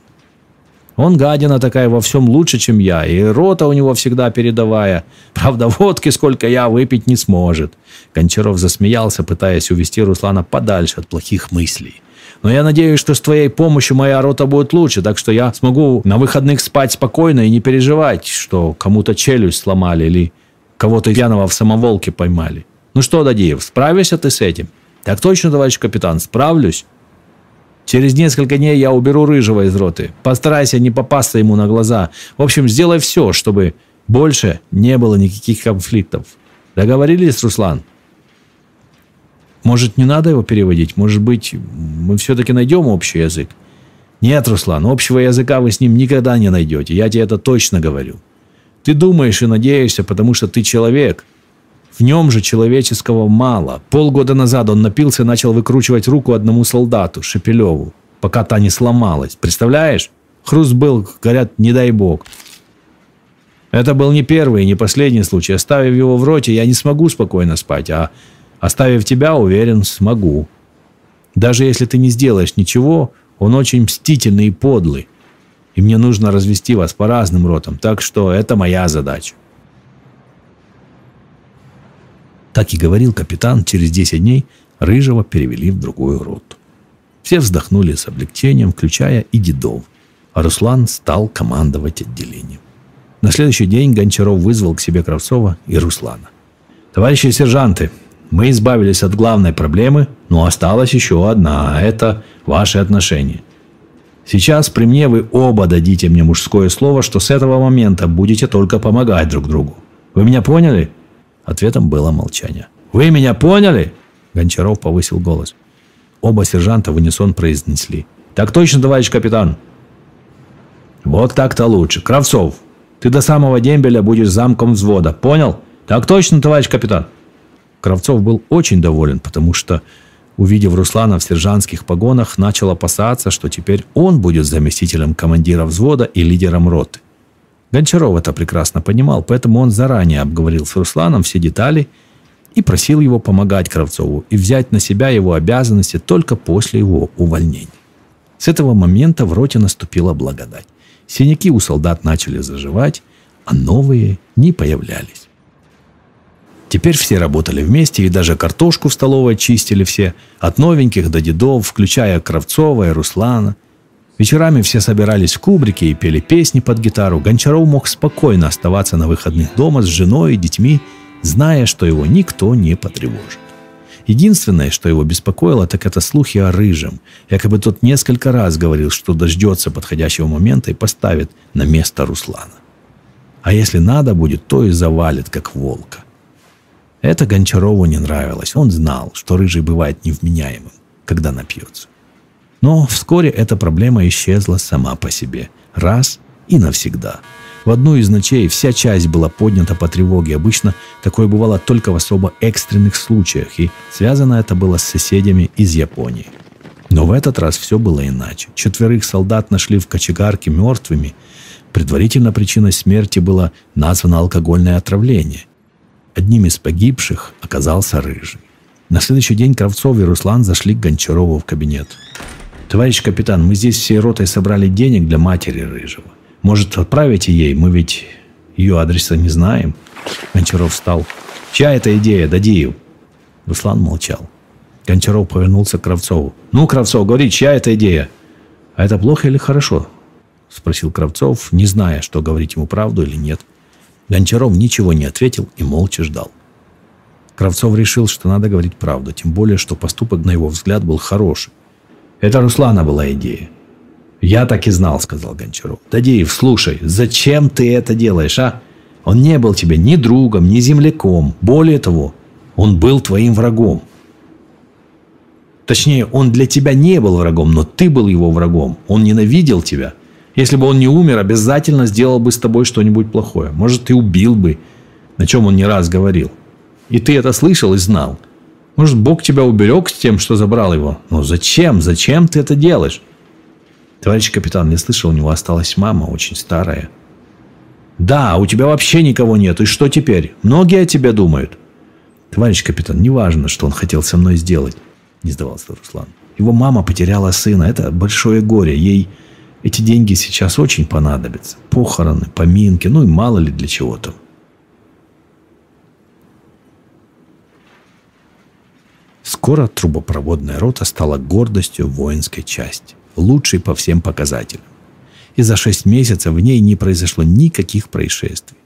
Он, гадина такая, во всем лучше, чем я, и рота у него всегда передовая. Правда, водки, сколько я, выпить не сможет». Гончаров засмеялся, пытаясь увести Руслана подальше от плохих мыслей. «Но я надеюсь, что с твоей помощью моя рота будет лучше, так что я смогу на выходных спать спокойно и не переживать, что кому-то челюсть сломали или кого-то пьяного в самоволке поймали. Ну что, Дадеев, справишься ты с этим?» «Так точно, товарищ капитан, справлюсь. Через несколько дней я уберу Рыжего из роты. Постарайся не попасться ему на глаза. В общем, сделай все, чтобы больше не было никаких конфликтов. Договорились, Руслан?» «Может, не надо его переводить? Может быть, мы все-таки найдем общий язык?» «Нет, Руслан, общего языка вы с ним никогда не найдете. Я тебе это точно говорю. Ты думаешь и надеешься, потому что ты человек. В нем же человеческого мало. Полгода назад он напился и начал выкручивать руку одному солдату, Шепелеву, пока та не сломалась. Представляешь? Хруст был, говорят, не дай бог. Это был не первый и не последний случай. Оставив его в роте, я не смогу спокойно спать, а оставив тебя, уверен, смогу. Даже если ты не сделаешь ничего, он очень мстительный и подлый. И мне нужно развести вас по разным ротам, так что это моя задача». Так и говорил капитан, через 10 дней Рыжего перевели в другую роту. Все вздохнули с облегчением, включая и дедов, а Руслан стал командовать отделением. На следующий день Гончаров вызвал к себе Кравцова и Руслана. «Товарищи сержанты, мы избавились от главной проблемы, но осталась еще одна, а это ваши отношения. Сейчас при мне вы оба дадите мне мужское слово, что с этого момента будете только помогать друг другу. Вы меня поняли?» Ответом было молчание. «Вы меня поняли?» Гончаров повысил голос. Оба сержанта в унисон произнесли: «Так точно, товарищ капитан». «Вот так-то лучше. Кравцов, ты до самого дембеля будешь замком взвода. Понял?» «Так точно, товарищ капитан». Кравцов был очень доволен, потому что, увидев Руслана в сержантских погонах, начал опасаться, что теперь он будет заместителем командира взвода и лидером роты. Гончаров это прекрасно понимал, поэтому он заранее обговорил с Русланом все детали и просил его помогать Кравцову и взять на себя его обязанности только после его увольнения. С этого момента в роте наступила благодать. Синяки у солдат начали заживать, а новые не появлялись. Теперь все работали вместе, и даже картошку в столовой чистили все, от новеньких до дедов, включая Кравцова и Руслана. Вечерами все собирались в кубрике и пели песни под гитару. Гончаров мог спокойно оставаться на выходных дома с женой и детьми, зная, что его никто не потревожит. Единственное, что его беспокоило, так это слухи о Рыжем. Якобы тот несколько раз говорил, что дождется подходящего момента и поставит на место Руслана. А если надо будет, то и завалит, как волка. Это Гончарову не нравилось. Он знал, что Рыжий бывает невменяемым, когда напьется. Но вскоре эта проблема исчезла сама по себе, раз и навсегда. В одну из ночей вся часть была поднята по тревоге. Обычно такое бывало только в особо экстренных случаях, и связано это было с соседями из Японии. Но в этот раз все было иначе. 4 солдат нашли в кочегарке мертвыми. Предварительно причиной смерти было названо алкогольное отравление. Одним из погибших оказался Рыжий. На следующий день Кравцов и Руслан зашли к Гончарову в кабинет. «Товарищ капитан, мы здесь всей ротой собрали денег для матери Рыжего. Может, отправите ей? Мы ведь ее адреса не знаем». Гончаров встал. «Чья это идея? Дади». Руслан молчал. Гончаров повернулся к Кравцову. «Ну, Кравцов, говори, чья это идея?» «А это плохо или хорошо?» Спросил Кравцов, не зная, что говорить ему правду или нет. Гончаров ничего не ответил и молча ждал. Кравцов решил, что надо говорить правду, тем более, что поступок, на его взгляд, был хороший. «Это Руслана была идея». «Я так и знал», — сказал Гончаров. «Дадеев, слушай, зачем ты это делаешь, а? Он не был тебе ни другом, ни земляком. Более того, он был твоим врагом. Точнее, он для тебя не был врагом, но ты был его врагом. Он ненавидел тебя. Если бы он не умер, обязательно сделал бы с тобой что-нибудь плохое. Может, и убил бы, о чем он не раз говорил. И ты это слышал и знал. Может, Бог тебя уберег с тем, что забрал его. Но зачем? Зачем ты это делаешь?» «Товарищ капитан, я слышал, у него осталась мама, очень старая». «Да, у тебя вообще никого нет. И что теперь? Многие о тебе думают». «Товарищ капитан, неважно, что он хотел со мной сделать», — не сдавался Руслан. «Его мама потеряла сына. Это большое горе. Ей эти деньги сейчас очень понадобятся. Похороны, поминки, ну и мало ли для чего-то». Скоро трубопроводная рота стала гордостью воинской части, лучшей по всем показателям. И за 6 месяцев в ней не произошло никаких происшествий.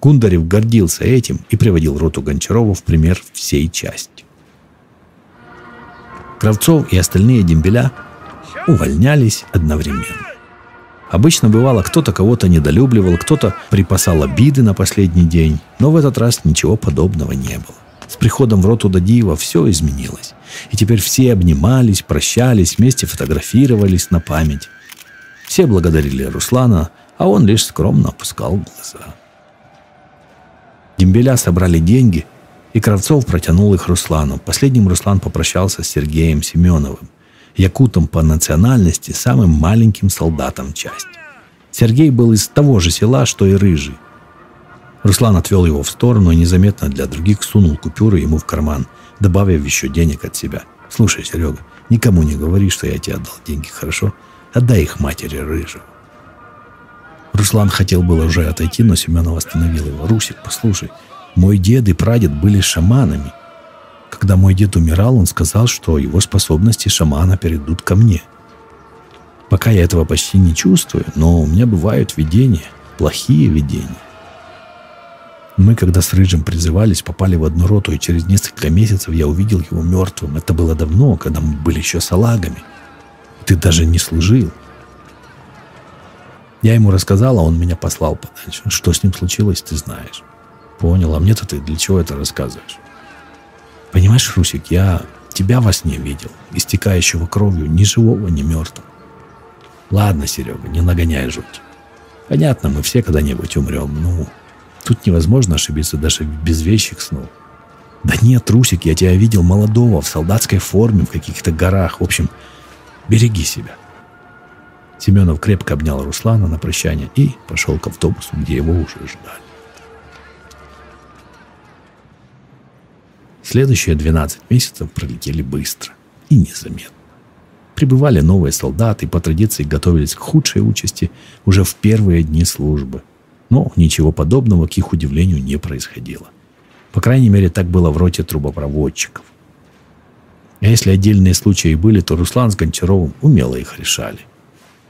Гундарев гордился этим и приводил роту Гончарова в пример всей части. Кравцов и остальные дембеля увольнялись одновременно. Обычно бывало, кто-то кого-то недолюбливал, кто-то припасал обиды на последний день, но в этот раз ничего подобного не было. С приходом в роту Дадиева все изменилось. И теперь все обнимались, прощались, вместе фотографировались на память. Все благодарили Руслана, а он лишь скромно опускал глаза. Дембеля собрали деньги, и Кравцов протянул их Руслану. Последним Руслан попрощался с Сергеем Семеновым, якутом по национальности, самым маленьким солдатом части. Сергей был из того же села, что и Рыжий. Руслан отвел его в сторону и незаметно для других сунул купюры ему в карман, добавив еще денег от себя. «Слушай, Серега, никому не говори, что я тебе отдал деньги, хорошо? Отдай их матери Рыжего». Руслан хотел было уже отойти, но Семенов остановил его. «Русик, послушай, мой дед и прадед были шаманами. Когда мой дед умирал, он сказал, что его способности шамана перейдут ко мне. Пока я этого почти не чувствую, но у меня бывают видения, плохие видения. Мы, когда с Рыжим призывались, попали в одну роту, и через несколько месяцев я увидел его мертвым. Это было давно, когда мы были еще салагами. Ты даже не служил. Я ему рассказал, а он меня послал подальше. Что с ним случилось, ты знаешь». «Понял, а мне-то ты для чего это рассказываешь?» «Понимаешь, Русик, я тебя во сне видел, истекающего кровью, ни живого, ни мертвого». «Ладно, Серега, не нагоняй жуть. Понятно, мы все когда-нибудь умрем. Ну, тут невозможно ошибиться даже без вещих снов». «Да нет, Русик, я тебя видел молодого, в солдатской форме, в каких-то горах. В общем, береги себя». Семенов крепко обнял Руслана на прощание и пошел к автобусу, где его уже ждали. Следующие 12 месяцев пролетели быстро и незаметно. Прибывали новые солдаты и по традиции готовились к худшей участи уже в первые дни службы. Но ничего подобного, к их удивлению, не происходило. По крайней мере, так было в роте трубопроводчиков. А если отдельные случаи были, то Руслан с Гончаровым умело их решали.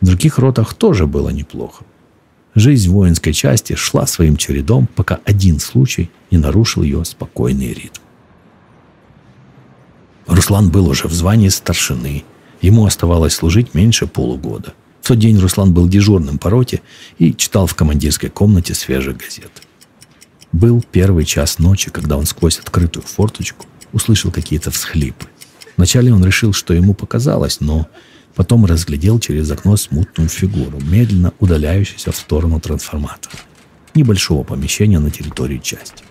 В других ротах тоже было неплохо. Жизнь воинской части шла своим чередом, пока один случай не нарушил ее спокойный ритм. Руслан был уже в звании старшины. Ему оставалось служить меньше полугода. В тот день Руслан был дежурным по роте и читал в командирской комнате свежие газеты. Был 1 час ночи, когда он сквозь открытую форточку услышал какие-то всхлипы. Вначале он решил, что ему показалось, но потом разглядел через окно смутную фигуру, медленно удаляющуюся в сторону трансформатора. небольшого помещения на территории части.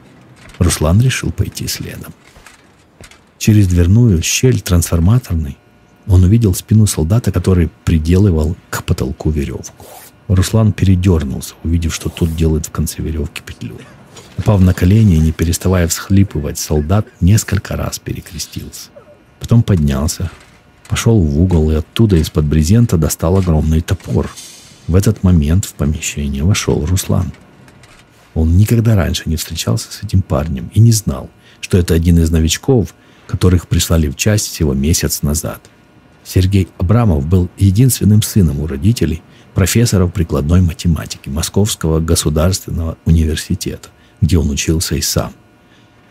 Руслан решил пойти следом. Через дверную щель трансформаторной он увидел спину солдата, который приделывал к потолку веревку. Руслан передернулся, увидев, что тот делает в конце веревки петлю. Упав на колени и не переставая всхлипывать, солдат несколько раз перекрестился. Потом поднялся, пошел в угол и оттуда из-под брезента достал огромный топор. В этот момент в помещение вошел Руслан. Он никогда раньше не встречался с этим парнем и не знал, что это один из новичков, которых прислали в часть всего месяц назад. Сергей Абрамов был единственным сыном у родителей профессоров прикладной математики Московского государственного университета, где он учился и сам.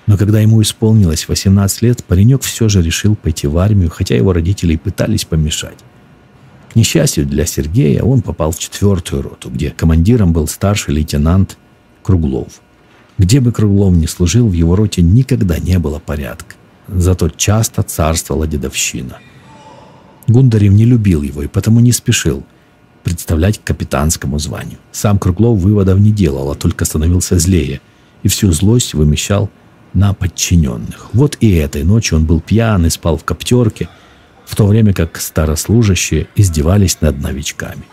Но когда ему исполнилось 18 лет, паренек все же решил пойти в армию, хотя его родители пытались помешать. К несчастью для Сергея, он попал в 4-ю роту, где командиром был старший лейтенант Круглов. Где бы Круглов ни служил, в его роте никогда не было порядка. Зато часто царствовала дедовщина. Гундарев не любил его и потому не спешил представлять к капитанскому званию. Сам Круглов выводов не делал, а только становился злее и всю злость вымещал на подчиненных. Вот и этой ночью он был пьян и спал в коптерке, в то время как старослужащие издевались над новичками.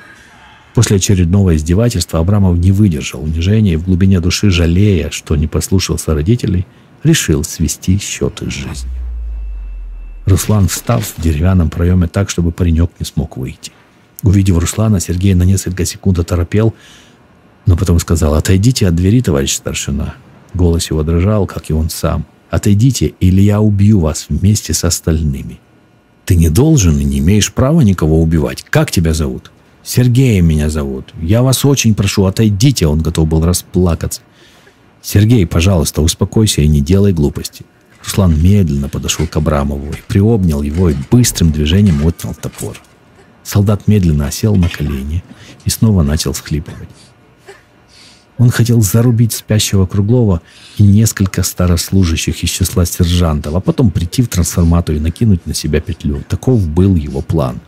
После очередного издевательства Абрамов не выдержал унижения и в глубине души, жалея, что не послушался родителей, решил свести счеты с жизнью. Руслан встал в деревянном проеме так, чтобы паренек не смог выйти. Увидев Руслана, Сергей на несколько секунд оторопел, но потом сказал: «Отойдите от двери, товарищ старшина». Голос его дрожал, как и он сам. «Отойдите, или я убью вас вместе с остальными». «Ты не должен и не имеешь права никого убивать. Как тебя зовут?» «Сергей меня зовут. Я вас очень прошу, отойдите». Он готов был расплакаться. «Сергей, пожалуйста, успокойся и не делай глупости». Руслан медленно подошел к Абрамову и приобнял его и быстрым движением отнял топор. Солдат медленно осел на колени и снова начал всхлипывать. Он хотел зарубить спящего Круглова и несколько старослужащих из числа сержантов, а потом прийти в трансформатор и накинуть на себя петлю. Таков был его план.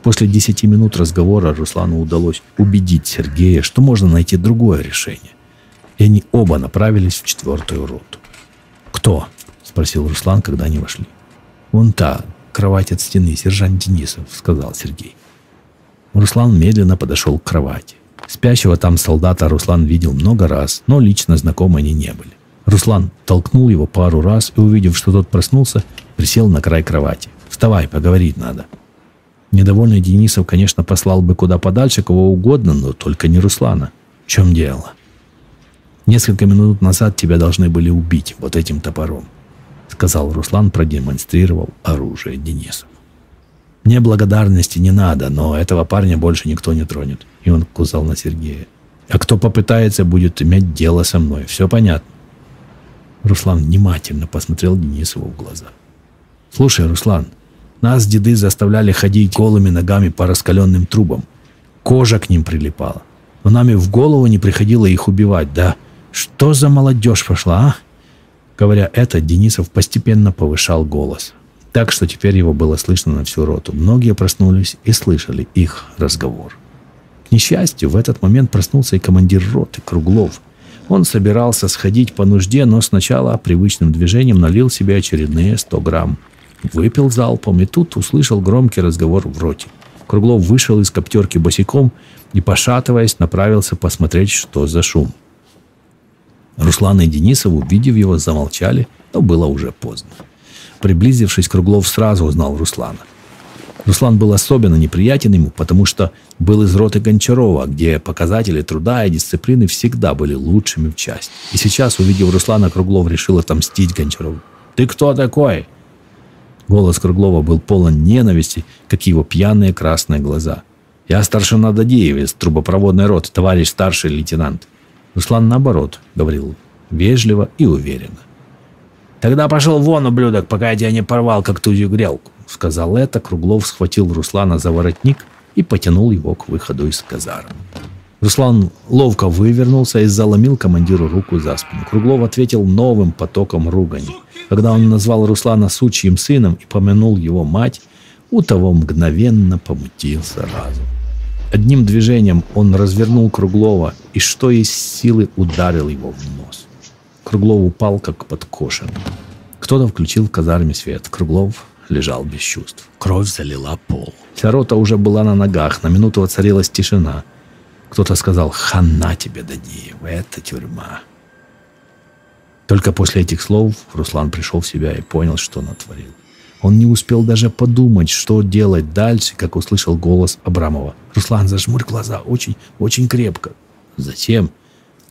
После 10 минут разговора Руслану удалось убедить Сергея, что можно найти другое решение. И они оба направились в 4-ю роту. «Кто?» — спросил Руслан, когда они вошли. «Вон та, кровать от стены, сержант Денисов», — сказал Сергей. Руслан медленно подошел к кровати. Спящего там солдата Руслан видел много раз, но лично знакомы они не были. Руслан толкнул его пару раз и, увидев, что тот проснулся, присел на край кровати. «Вставай, поговорить надо». Недовольный Денисов, конечно, послал бы куда подальше кого угодно, но только не Руслана. В чем дело? «Несколько минут назад тебя должны были убить вот этим топором», — сказал Руслан, продемонстрировал оружие Денисов. «Мне благодарности не надо, но этого парня больше никто не тронет». И он указал на Сергея. «А кто попытается, будет иметь дело со мной. Все понятно?» Руслан внимательно посмотрел Денисову в глаза. «Слушай, Руслан, нас деды заставляли ходить голыми ногами по раскаленным трубам. Кожа к ним прилипала. Но нами в голову не приходило их убивать, да? Что за молодежь пошла, а?» Говоря это, Денисов постепенно повышал голос, так что теперь его было слышно на всю роту. Многие проснулись и слышали их разговор. К несчастью, в этот момент проснулся и командир роты Круглов. Он собирался сходить по нужде, но сначала привычным движением налил себе очередные 100 грамм. Выпил залпом и тут услышал громкий разговор в роте. Круглов вышел из коптерки босиком и, пошатываясь, направился посмотреть, что за шум. Руслан и Денисов, увидев его, замолчали, но было уже поздно. Приблизившись, Круглов сразу узнал Руслана. Руслан был особенно неприятен ему, потому что был из роты Гончарова, где показатели труда и дисциплины всегда были лучшими в части. И сейчас, увидев Руслана, Круглов решил отомстить Гончарову. «Ты кто такой?» Голос Круглова был полон ненависти, как и его пьяные красные глаза. «Я старшина Дадеев из трубопроводной роты, товарищ старший лейтенант». Руслан, наоборот, говорил вежливо и уверенно. «Тогда пошел вон, ублюдок, пока я тебя не порвал, как тузью грелку», — сказал это. Круглов схватил Руслана за воротник и потянул его к выходу из казармы. Руслан ловко вывернулся и заломил командиру руку за спину. Круглов ответил новым потоком ругани. Когда он назвал Руслана сучьим сыном и помянул его мать, у того мгновенно помутился разум. Одним движением он развернул Круглова и что из силы ударил его в нос. Круглов упал, как подкошенный. Кто-то включил в казарме свет. Круглов лежал без чувств. Кровь залила пол. Вся рота уже была на ногах. На минуту воцарилась тишина. Кто-то сказал: «Хана тебе, Дадиев, это тюрьма». Только после этих слов Руслан пришел в себя и понял, что натворил. Он не успел даже подумать, что делать дальше, как услышал голос Абрамова. «Руслан, зажмурь глаза, очень, очень крепко». «Зачем?»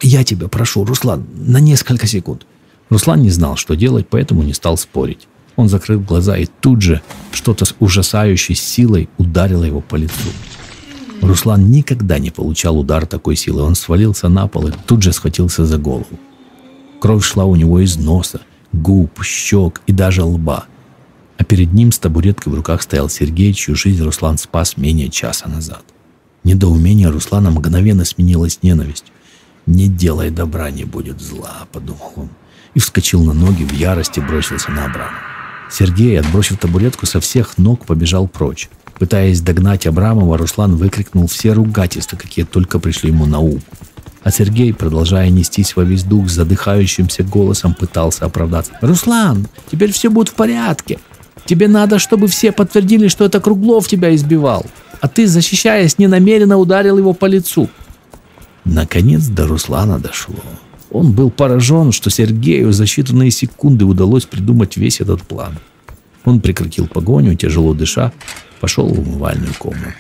«Я тебя прошу, Руслан, на несколько секунд». Руслан не знал, что делать, поэтому не стал спорить. Он закрыл глаза, и тут же что-то с ужасающей силой ударило его по лицу. Руслан никогда не получал удар такой силы. Он свалился на пол и тут же схватился за голову. Кровь шла у него из носа, губ, щек и даже лба. А перед ним с табуреткой в руках стоял Сергей, чью жизнь Руслан спас менее часа назад. Недоумение Руслана мгновенно сменилось ненавистью. «Не делай добра, не будет зла», — подумал он. И вскочил на ноги, в ярости бросился на Абрамова. Сергей, отбросив табуретку, со всех ног побежал прочь. Пытаясь догнать Абрамова, Руслан выкрикнул все ругательства, какие только пришли ему на ум. А Сергей, продолжая нестись во весь дух, задыхающимся голосом пытался оправдаться. «Руслан, теперь все будет в порядке. Тебе надо, чтобы все подтвердили, что это Круглов тебя избивал. А ты, защищаясь, ненамеренно ударил его по лицу». Наконец до Руслана дошло. Он был поражен, что Сергею за считанные секунды удалось придумать весь этот план. Он прекратил погоню, тяжело дыша, пошел в умывальную комнату.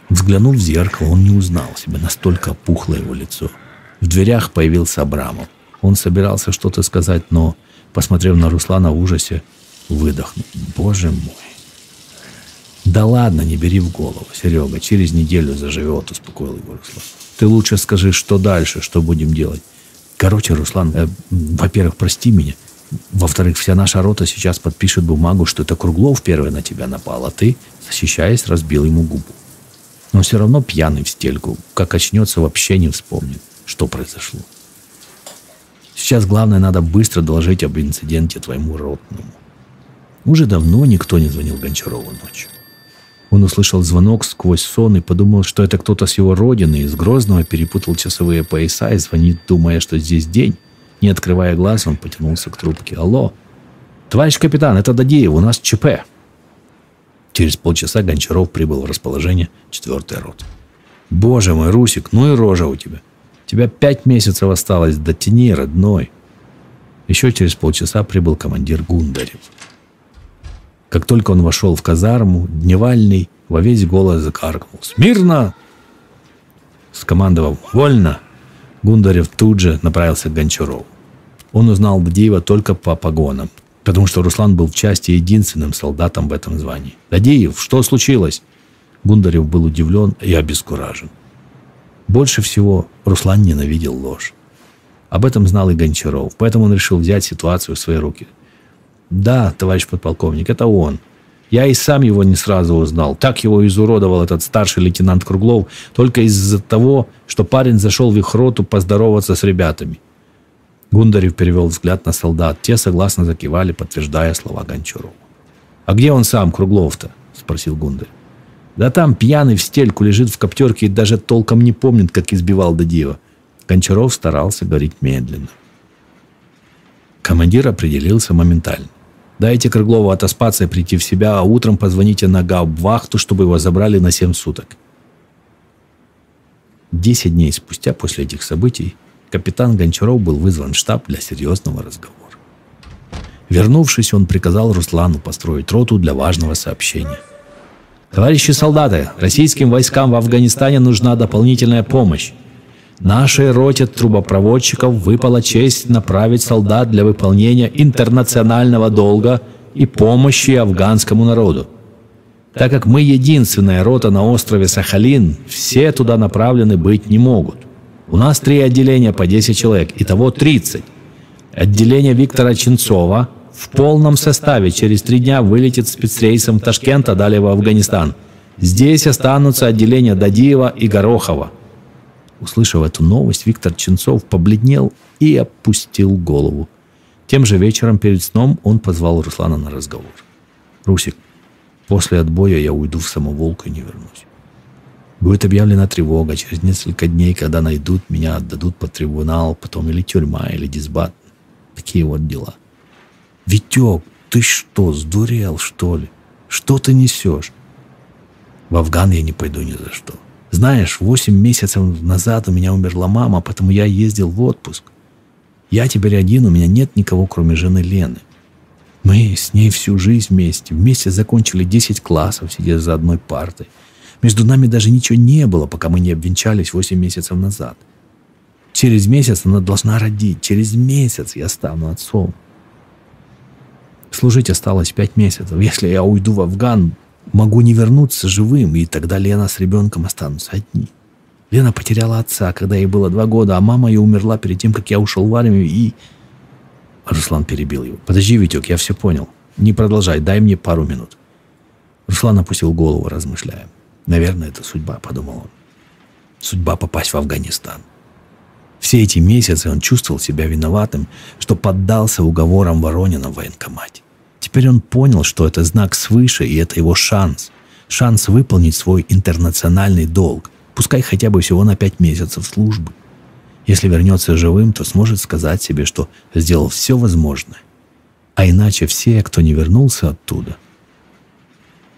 Взглянув в зеркало, он не узнал себя, настолько опухло его лицо. В дверях появился Абрамов. Он собирался что-то сказать, но, посмотрев на Руслана в ужасе, выдохнул: «Боже мой!» «Да ладно, не бери в голову, Серега, через неделю заживет», — успокоил его Руслан. «Ты лучше скажи, что дальше, что будем делать». «Короче, Руслан, во-первых, прости меня. Во-вторых, вся наша рота сейчас подпишет бумагу, что это Круглов первый на тебя напал, а ты, защищаясь, разбил ему губу. Но все равно пьяный в стельку, как очнется, вообще не вспомнит, что произошло. Сейчас главное, надо быстро доложить об инциденте твоему ротному». Уже давно никто не звонил Гончарову ночью. Он услышал звонок сквозь сон и подумал, что это кто-то с его родины, из Грозного, перепутал часовые пояса и звонит, думая, что здесь день. Не открывая глаз, он потянулся к трубке. «Алло, товарищ капитан, это Дадиев, у нас ЧП». Через полчаса Гончаров прибыл в расположение 4-й роты. «Боже мой, Русик, ну и рожа у тебя. Тебя 5 месяцев осталось, дотяни, родной». Еще через полчаса прибыл командир Гундарев. Как только он вошел в казарму, Дневальный во весь голос закаркнул: «Смирно!» Скомандовав «Вольно!», Гундарев тут же направился к Гончарову. Он узнал Дадиева только по погонам, потому что Руслан был в части единственным солдатом в этом звании. «Дадиев, что случилось?» Гундарев был удивлен и обескуражен. Больше всего Руслан ненавидел ложь. Об этом знал и Гончаров, поэтому он решил взять ситуацию в свои руки. «Да, товарищ подполковник, это он. Я и сам его не сразу узнал. Так его изуродовал этот старший лейтенант Круглов только из-за того, что парень зашел в их роту поздороваться с ребятами». Гундарев перевел взгляд на солдат. Те согласно закивали, подтверждая слова Гончарова. «А где он сам, Круглов-то?» – спросил Гундарев. «Да там пьяный в стельку лежит в коптерке и даже толком не помнит, как избивал Дадиева». Гончаров старался говорить медленно. Командир определился моментально. «Дайте Круглову отоспаться и прийти в себя, а утром позвоните на гауптвахту, чтобы его забрали на 7 суток». 10 дней спустя после этих событий капитан Гончаров был вызван в штаб для серьезного разговора. Вернувшись, он приказал Руслану построить роту для важного сообщения. «Товарищи солдаты, российским войскам в Афганистане нужна дополнительная помощь. Нашей роте трубопроводчиков выпала честь направить солдат для выполнения интернационального долга и помощи афганскому народу. Так как мы единственная рота на острове Сахалин, все туда направлены быть не могут. У нас 3 отделения по 10 человек, итого 30. Отделение Виктора Ченцова в полном составе через 3 дня вылетит спецрейсом в Ташкент, а далее в Афганистан. Здесь останутся отделения Дадиева и Горохова». Услышав эту новость, Виктор Ченцов побледнел и опустил голову. Тем же вечером перед сном он позвал Руслана на разговор. «Русик, после отбоя я уйду в самоволку и не вернусь». Будет объявлена тревога. Через несколько дней, когда найдут, меня отдадут под трибунал, потом или тюрьма, или дисбат. Такие вот дела. Витек, ты что, сдурел, что ли? Что ты несешь? В Афган я не пойду ни за что. Знаешь, 8 месяцев назад у меня умерла мама, поэтому я ездил в отпуск. Я теперь один, у меня нет никого, кроме жены Лены. Мы с ней всю жизнь вместе. Вместе закончили 10 классов, сидя за одной партой. Между нами даже ничего не было, пока мы не обвенчались 8 месяцев назад. Через месяц она должна родить. Через месяц я стану отцом. Служить осталось 5 месяцев. Если я уйду в Афган, могу не вернуться живым, и тогда Лена с ребенком останутся одни. Лена потеряла отца, когда ей было 2 года, а мама ее умерла перед тем, как я ушел в армию, и... Руслан перебил его. «Подожди, Витек, я все понял. Не продолжай, дай мне пару минут». Руслан опустил голову, размышляя. «Наверное, это судьба», — подумал он. «Судьба попасть в Афганистан». Все эти месяцы он чувствовал себя виноватым, что поддался уговорам Воронина в военкомате. Теперь он понял, что это знак свыше, и это его шанс. Шанс выполнить свой интернациональный долг, пускай хотя бы всего на 5 месяцев службы. Если вернется живым, то сможет сказать себе, что сделал все возможное. А иначе все, кто не вернулся оттуда,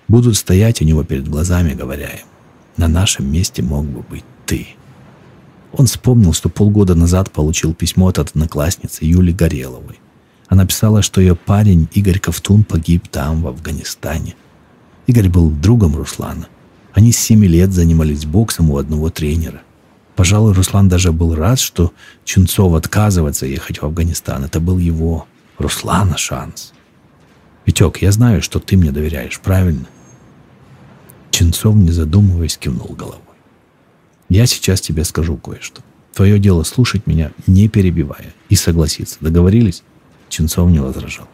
будут стоять у него перед глазами, говоря им: «На нашем месте мог бы быть ты». Он вспомнил, что полгода назад получил письмо от одноклассницы Юли Гореловой. Она писала, что ее парень Игорь Ковтун погиб там, в Афганистане. Игорь был другом Руслана. Они с 7 лет занимались боксом у одного тренера. Пожалуй, Руслан даже был рад, что Чунцов отказывается ехать в Афганистан. Это был его, Руслана, шанс. «Витек, я знаю, что ты мне доверяешь, правильно?» Чунцов, не задумываясь, кивнул головой. «Я сейчас тебе скажу кое-что. Твое дело слушать меня, не перебивая, и согласиться. Договорились?» Чунцов не возражал.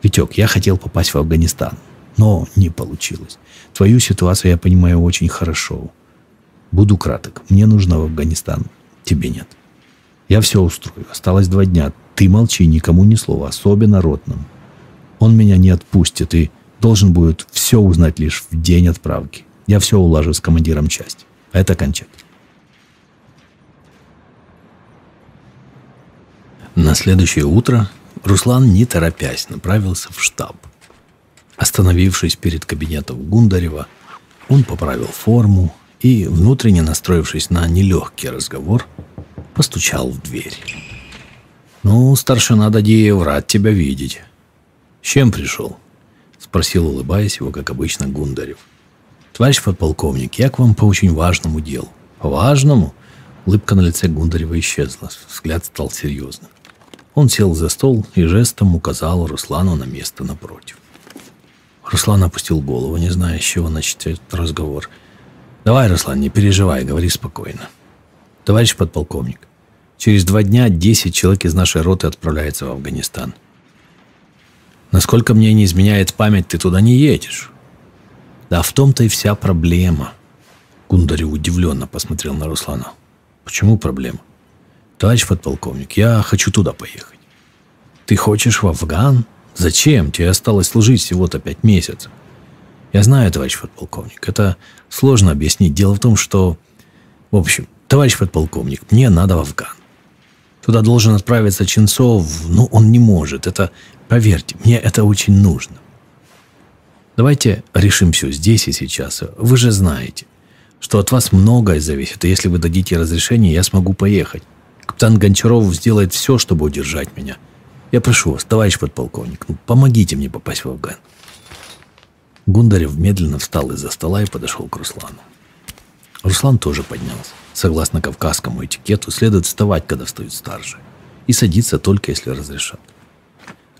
«Витек, я хотел попасть в Афганистан, но не получилось. Твою ситуацию я понимаю очень хорошо. Буду краток. Мне нужно в Афганистан. Тебе нет. Я все устрою. Осталось 2 дня. Ты молчи, никому ни слова, особенно ротному. Он меня не отпустит и должен будет все узнать лишь в день отправки. Я все улажу с командиром части. Это кончать». На следующее утро Руслан, не торопясь, направился в штаб. Остановившись перед кабинетом Гундарева, он поправил форму и, внутренне настроившись на нелегкий разговор, постучал в дверь. «Ну, старшина Дадеев, рад тебя видеть. С чем пришел?» — спросил, улыбаясь его, как обычно, Гундарев. «Товарищ подполковник, я к вам по очень важному делу». «По важному?» Улыбка на лице Гундарева исчезла, взгляд стал серьезным. Он сел за стол и жестом указал Руслану на место напротив. Руслан опустил голову, не зная, с чего начать этот разговор. «Давай, Руслан, не переживай, говори спокойно. Товарищ подполковник, через 2 дня 10 человек из нашей роты отправляются в Афганистан. Насколько мне не изменяет память, ты туда не едешь». «Да в том-то и вся проблема». Гундарев удивленно посмотрел на Руслана. «Почему проблема?» «Товарищ подполковник, я хочу туда поехать». «Ты хочешь в Афган? Зачем? Тебе осталось служить всего-то 5 месяцев». «Я знаю, товарищ подполковник, это сложно объяснить. Дело в том, что... В общем, товарищ подполковник, мне надо в Афган. Туда должен отправиться Чунцов, но он не может. Это, поверьте, мне это очень нужно. Давайте решим все здесь и сейчас. Вы же знаете, что от вас многое зависит, и если вы дадите разрешение, я смогу поехать. Капитан Гончаров сделает все, чтобы удержать меня. Я прошу вас, товарищ подполковник, помогите мне попасть в Афган». Гундарев медленно встал из-за стола и подошел к Руслану. Руслан тоже поднялся. Согласно кавказскому этикету, следует вставать, когда встают старшие, и садиться только, если разрешат.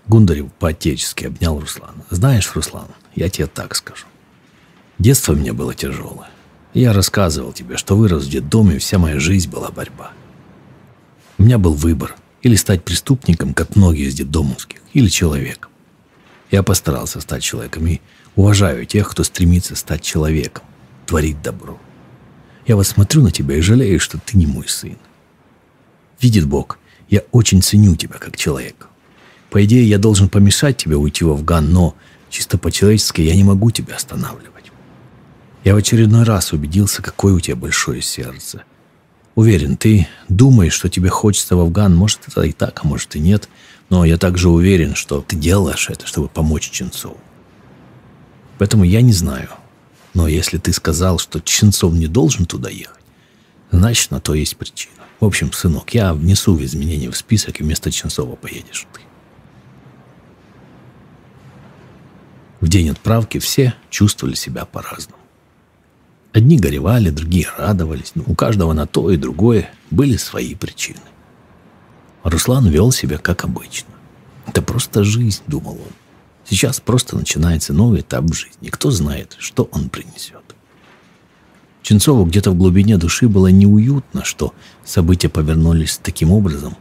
Гундарев по-отечески обнял Руслана. «Знаешь, Руслан, я тебе так скажу. Детство у меня было тяжелое. Я рассказывал тебе, что вырос в детдоме, и вся моя жизнь была борьба. У меня был выбор: или стать преступником, как многие из детдомовских, или человеком. Я постарался стать человеком и уважаю тех, кто стремится стать человеком, творить добро. Я вот смотрю на тебя и жалею, что ты не мой сын. Видит Бог, я очень ценю тебя как человека. По идее, я должен помешать тебе уйти в Афган, но чисто по-человечески я не могу тебя останавливать. Я в очередной раз убедился, какое у тебя большое сердце. Уверен, ты думаешь, что тебе хочется в Афган. Может, это и так, а может и нет. Но я также уверен, что ты делаешь это, чтобы помочь Ченцову. Поэтому я не знаю. Но если ты сказал, что Ченцов не должен туда ехать, значит, на то есть причина. В общем, сынок, я внесу изменения в список, и вместо Ченцова поедешь ты. В день отправки все чувствовали себя по-разному. Одни горевали, другие радовались. Но у каждого на то и другое были свои причины. Руслан вел себя как обычно. Это просто жизнь, думал он. Сейчас просто начинается новый этап в жизни. Кто знает, что он принесет. Ченцову где-то в глубине души было неуютно, что события повернулись таким образом,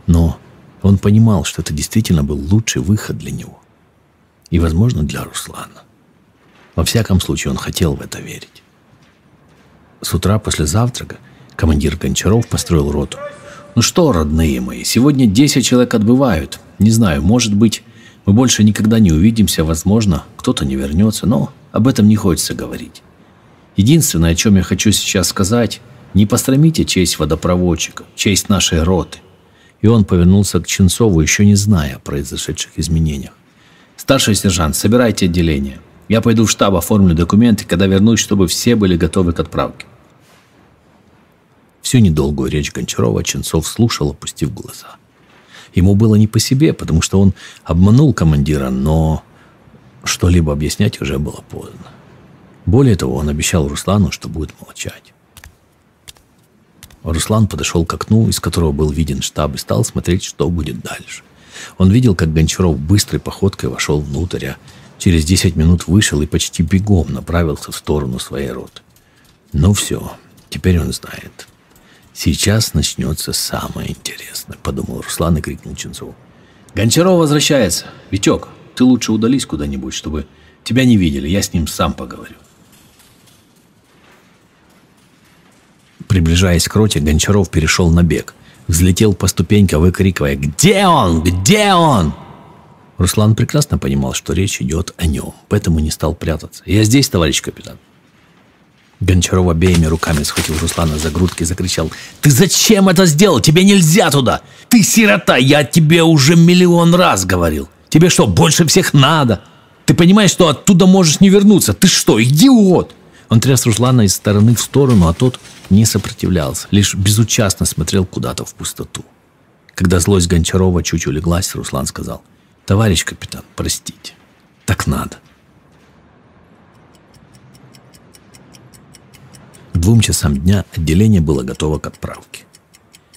но он понимал, что это действительно был лучший выход для него. И, возможно, для Руслана. Во всяком случае, он хотел в это верить. С утра после завтрака командир Гончаров построил роту. «Ну что, родные мои, сегодня 10 человек отбывают. Не знаю, может быть, мы больше никогда не увидимся, возможно, кто-то не вернется, но об этом не хочется говорить. Единственное, о чем я хочу сейчас сказать, не посрамите честь водопроводчиков, честь нашей роты». И он повернулся к Ченцову, еще не зная о произошедших изменениях. «Старший сержант, собирайте отделение. Я пойду в штаб, оформлю документы, когда вернусь, чтобы все были готовы к отправке». Всю недолгую речь Гончарова Ченцов слушал, опустив глаза. Ему было не по себе, потому что он обманул командира, но что-либо объяснять уже было поздно. Более того, он обещал Руслану, что будет молчать. Руслан подошел к окну, из которого был виден штаб, и стал смотреть, что будет дальше. Он видел, как Гончаров быстрой походкой вошел внутрь, а через 10 минут вышел и почти бегом направился в сторону своей роты. Ну все, теперь он знает. Сейчас начнется самое интересное, подумал Руслан и крикнул Ченцову. Гончаров возвращается. Витек, ты лучше удались куда-нибудь, чтобы тебя не видели. Я с ним сам поговорю. Приближаясь к роте, Гончаров перешел на бег. Взлетел по ступенькам, выкрикивая: «Где он? Где он?» Руслан прекрасно понимал, что речь идет о нем, поэтому не стал прятаться. «Я здесь, товарищ капитан». Гончаров обеими руками схватил Руслана за грудки и закричал: «Ты зачем это сделал? Тебе нельзя туда! Ты сирота! Я тебе уже миллион раз говорил! Тебе что, больше всех надо? Ты понимаешь, что оттуда можешь не вернуться? Ты что, идиот?» Он тряс Руслана из стороны в сторону, а тот не сопротивлялся, лишь безучастно смотрел куда-то в пустоту. Когда злость Гончарова чуть улеглась, Руслан сказал: «Товарищ капитан, простите, так надо». К 2 часам дня отделение было готово к отправке.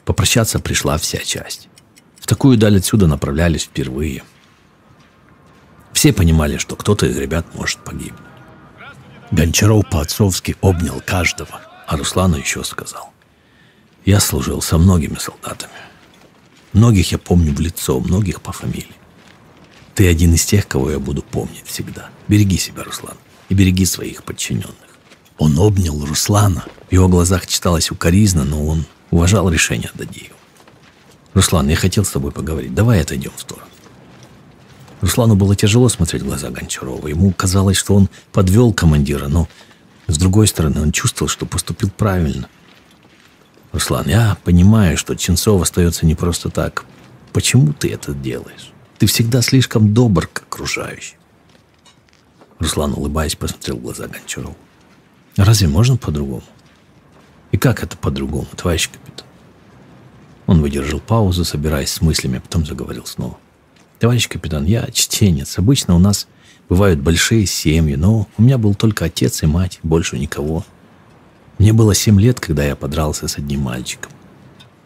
Попрощаться пришла вся часть. В такую даль отсюда направлялись впервые. Все понимали, что кто-то из ребят может погибнуть. Гончаров по-отцовски обнял каждого, а Руслану еще сказал: «Я служил со многими солдатами. Многих я помню в лицо, многих по фамилии. Ты один из тех, кого я буду помнить всегда. Береги себя, Руслан, и береги своих подчиненных». Он обнял Руслана. В его глазах читалась укоризна, но он уважал решение Дадиева. «Руслан, я хотел с тобой поговорить. Давай отойдем в сторону». Руслану было тяжело смотреть в глаза Гончарова. Ему казалось, что он подвел командира, но, с другой стороны, он чувствовал, что поступил правильно. «Руслан, я понимаю, что Ченцов остается не просто так. Почему ты это делаешь? Ты всегда слишком добр к окружающим». Руслан, улыбаясь, посмотрел в глаза Гончарову. «Разве можно по-другому?» «И как это по-другому, товарищ капитан?» Он выдержал паузу, собираясь с мыслями, а потом заговорил снова. «Товарищ капитан, я чтенец. Обычно у нас бывают большие семьи, но у меня был только отец и мать, больше никого. Мне было 7 лет, когда я подрался с одним мальчиком.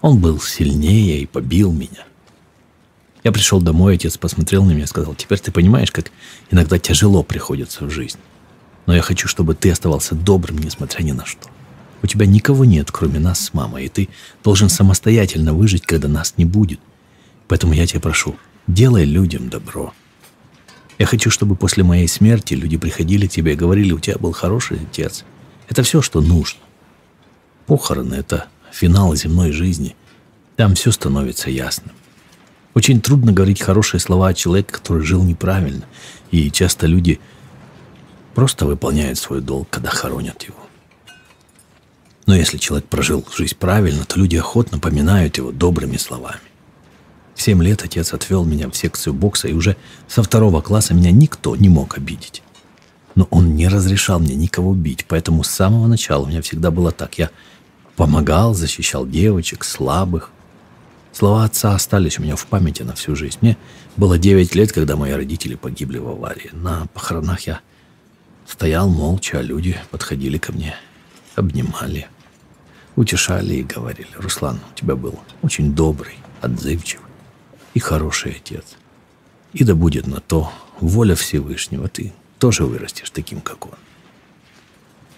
Он был сильнее и побил меня. Я пришел домой, отец посмотрел на меня и сказал: теперь ты понимаешь, как иногда тяжело приходится в жизни. Но я хочу, чтобы ты оставался добрым, несмотря ни на что. У тебя никого нет, кроме нас с мамой, и ты должен самостоятельно выжить, когда нас не будет. Поэтому я тебя прошу, делай людям добро. Я хочу, чтобы после моей смерти люди приходили к тебе и говорили: у тебя был хороший отец. Это все, что нужно. Похороны — это финал земной жизни. Там все становится ясным. Очень трудно говорить хорошие слова о человеке, который жил неправильно. И часто люди просто выполняют свой долг, когда хоронят его. Но если человек прожил жизнь правильно, то люди охотно поминают его добрыми словами. В 7 лет отец отвел меня в секцию бокса, и уже со 2 класса меня никто не мог обидеть. Но он не разрешал мне никого бить, поэтому с самого начала у меня всегда было так. Я помогал, защищал девочек, слабых. Слова отца остались у меня в памяти на всю жизнь. Мне было 9 лет, когда мои родители погибли в аварии. На похоронах я стоял молча, а люди подходили ко мне, обнимали, утешали и говорили: «Руслан, у тебя был очень добрый, отзывчивый и хороший отец. И да будет на то воля Всевышнего, ты тоже вырастешь таким, как он».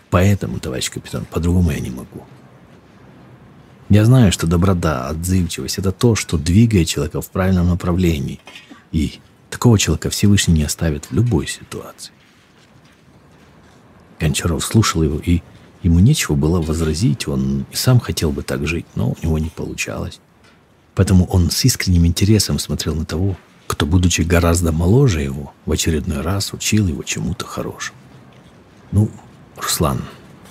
Поэтому, товарищ капитан, по-другому я не могу. Я знаю, что доброта, отзывчивость — это то, что двигает человека в правильном направлении. И такого человека Всевышний не оставит в любой ситуации. Гончаров слушал его, и ему нечего было возразить. Он и сам хотел бы так жить, но у него не получалось. Поэтому он с искренним интересом смотрел на того, кто, будучи гораздо моложе его, в очередной раз учил его чему-то хорошему. «Ну, Руслан,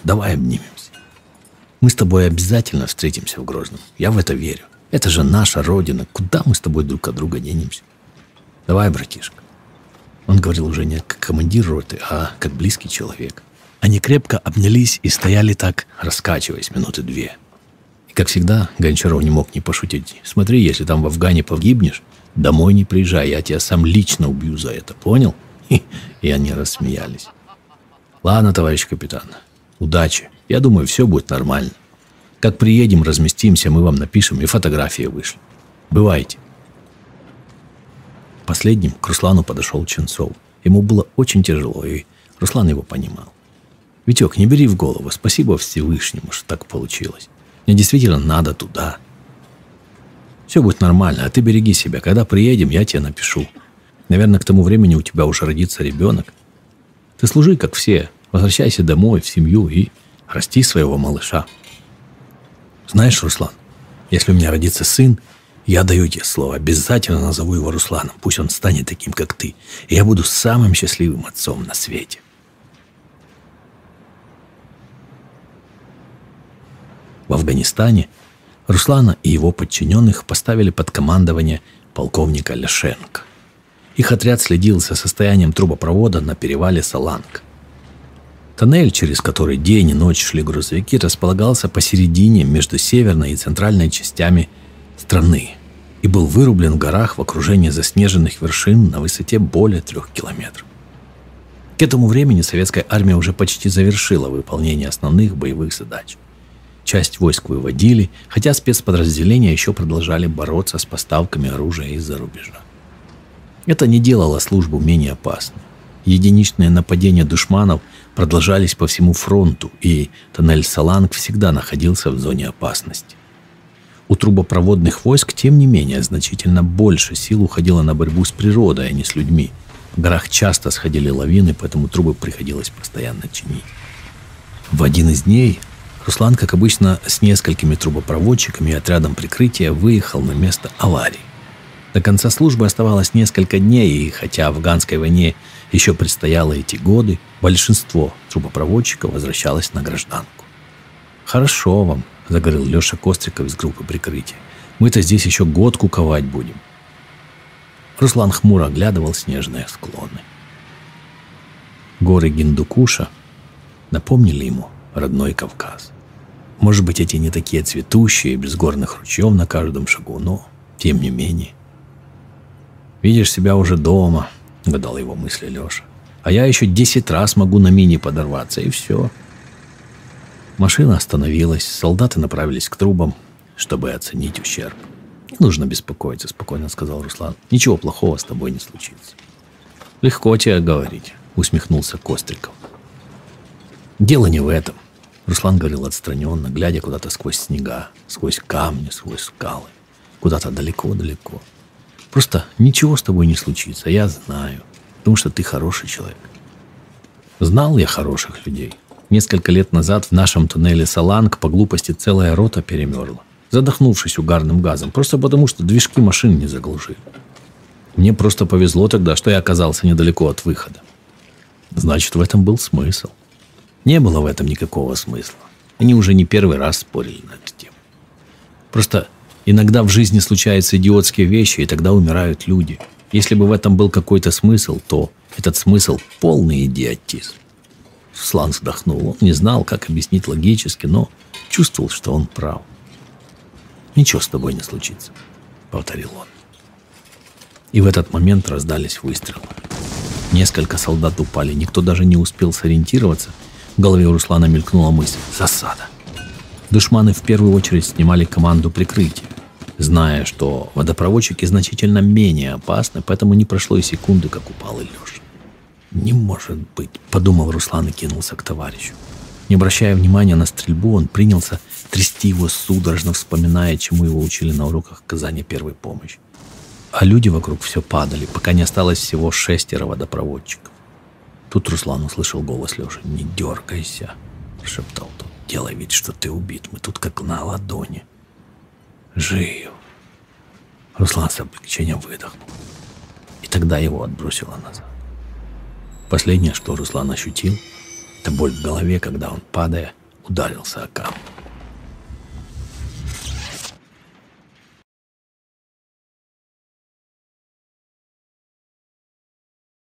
давай обнимемся. Мы с тобой обязательно встретимся в Грозном. Я в это верю. Это же наша родина. Куда мы с тобой друг от друга денемся? Давай, братишка». Он говорил уже не как командир роты, а как близкий человек. Они крепко обнялись и стояли так, раскачиваясь 2 минуты. И, как всегда, Гончаров не мог не пошутить: «Смотри, если там в Афгане погибнешь, домой не приезжай, я тебя сам лично убью за это, понял?» И они рассмеялись. «Ладно, товарищ капитан, удачи. Я думаю, все будет нормально. Как приедем, разместимся, мы вам напишем и фотографии вышлем. Бывайте». Последним к Руслану подошел Ченцов. Ему было очень тяжело, и Руслан его понимал. «Витек, не бери в голову. Спасибо Всевышнему, что так получилось. Мне действительно надо туда. Все будет нормально, а ты береги себя. Когда приедем, я тебе напишу. Наверное, к тому времени у тебя уже родится ребенок. Ты служи, как все. Возвращайся домой, в семью и расти своего малыша. Знаешь, Руслан, если у меня родится сын, я даю тебе слово, обязательно назову его Русланом. Пусть он станет таким, как ты. И я буду самым счастливым отцом на свете». В Афганистане Руслана и его подчиненных поставили под командование полковника Ляшенко. Их отряд следил за состоянием трубопровода на перевале Саланг. Тоннель, через который день и ночь шли грузовики, располагался посередине между северной и центральной частями страны и был вырублен в горах в окружении заснеженных вершин на высоте более 3 километров. К этому времени советская армия уже почти завершила выполнение основных боевых задач. Часть войск выводили, хотя спецподразделения еще продолжали бороться с поставками оружия из-за рубежа. Это не делало службу менее опасной. Единичные нападения душманов продолжались по всему фронту, и тоннель Саланг всегда находился в зоне опасности. У трубопроводных войск, тем не менее, значительно больше сил уходило на борьбу с природой, а не с людьми. В горах часто сходили лавины, поэтому трубы приходилось постоянно чинить. В один из дней Руслан, как обычно, с несколькими трубопроводчиками и отрядом прикрытия выехал на место аварии. До конца службы оставалось несколько дней, и хотя афганской войне еще предстояло эти годы, большинство трубопроводчиков возвращалось на гражданку. «Хорошо вам», — заговорил Леша Костриков из группы прикрытия. «Мы-то здесь еще год куковать будем». Руслан хмуро оглядывал снежные склоны. Горы Гиндукуша напомнили ему родной Кавказ. Может быть, эти не такие цветущие, без горных ручьев на каждом шагу, но тем не менее. «Видишь себя уже дома», — гадал его мысли Леша. «А я еще 10 раз могу на мини подорваться, и все». Машина остановилась, солдаты направились к трубам, чтобы оценить ущерб. «Не нужно беспокоиться», — спокойно сказал Руслан. «Ничего плохого с тобой не случится». «Легко тебе говорить», — усмехнулся Костриков. «Дело не в этом», — Руслан говорил отстраненно, глядя куда-то сквозь снега, сквозь камни, сквозь скалы, куда-то далеко-далеко. «Просто ничего с тобой не случится, я знаю, потому что ты хороший человек». Знал я хороших людей. Несколько лет назад в нашем туннеле Саланг по глупости целая рота перемерзла, задохнувшись угарным газом, просто потому что движки машин не заглушили. Мне просто повезло тогда, что я оказался недалеко от выхода. Значит, в этом был смысл. Не было в этом никакого смысла. Они уже не первый раз спорили на эту тему. Просто иногда в жизни случаются идиотские вещи, и тогда умирают люди. Если бы в этом был какой-то смысл, то этот смысл – полный идиотизм. Руслан вздохнул. Он не знал, как объяснить логически, но чувствовал, что он прав. «Ничего с тобой не случится», — повторил он. И в этот момент раздались выстрелы. Несколько солдат упали. Никто даже не успел сориентироваться. В голове у Руслана мелькнула мысль: засада. Душманы в первую очередь снимали команду прикрытия, зная, что водопроводчики значительно менее опасны, поэтому не прошло и секунды, как упал Илюша. «Не может быть», — подумал Руслан и кинулся к товарищу. Не обращая внимания на стрельбу, он принялся трясти его, судорожно вспоминая, чему его учили на уроках оказания первой помощи. А люди вокруг все падали, пока не осталось всего 6 водопроводчиков. Тут Руслан услышал голос Леши. «Не дергайся», — шептал тот. «Делай вид, что ты убит. Мы тут как на ладони. Жив». Руслан с облегчением выдохнул. И тогда его отбросило назад. Последнее, что Руслан ощутил, это боль в голове, когда он, падая, ударился о камень.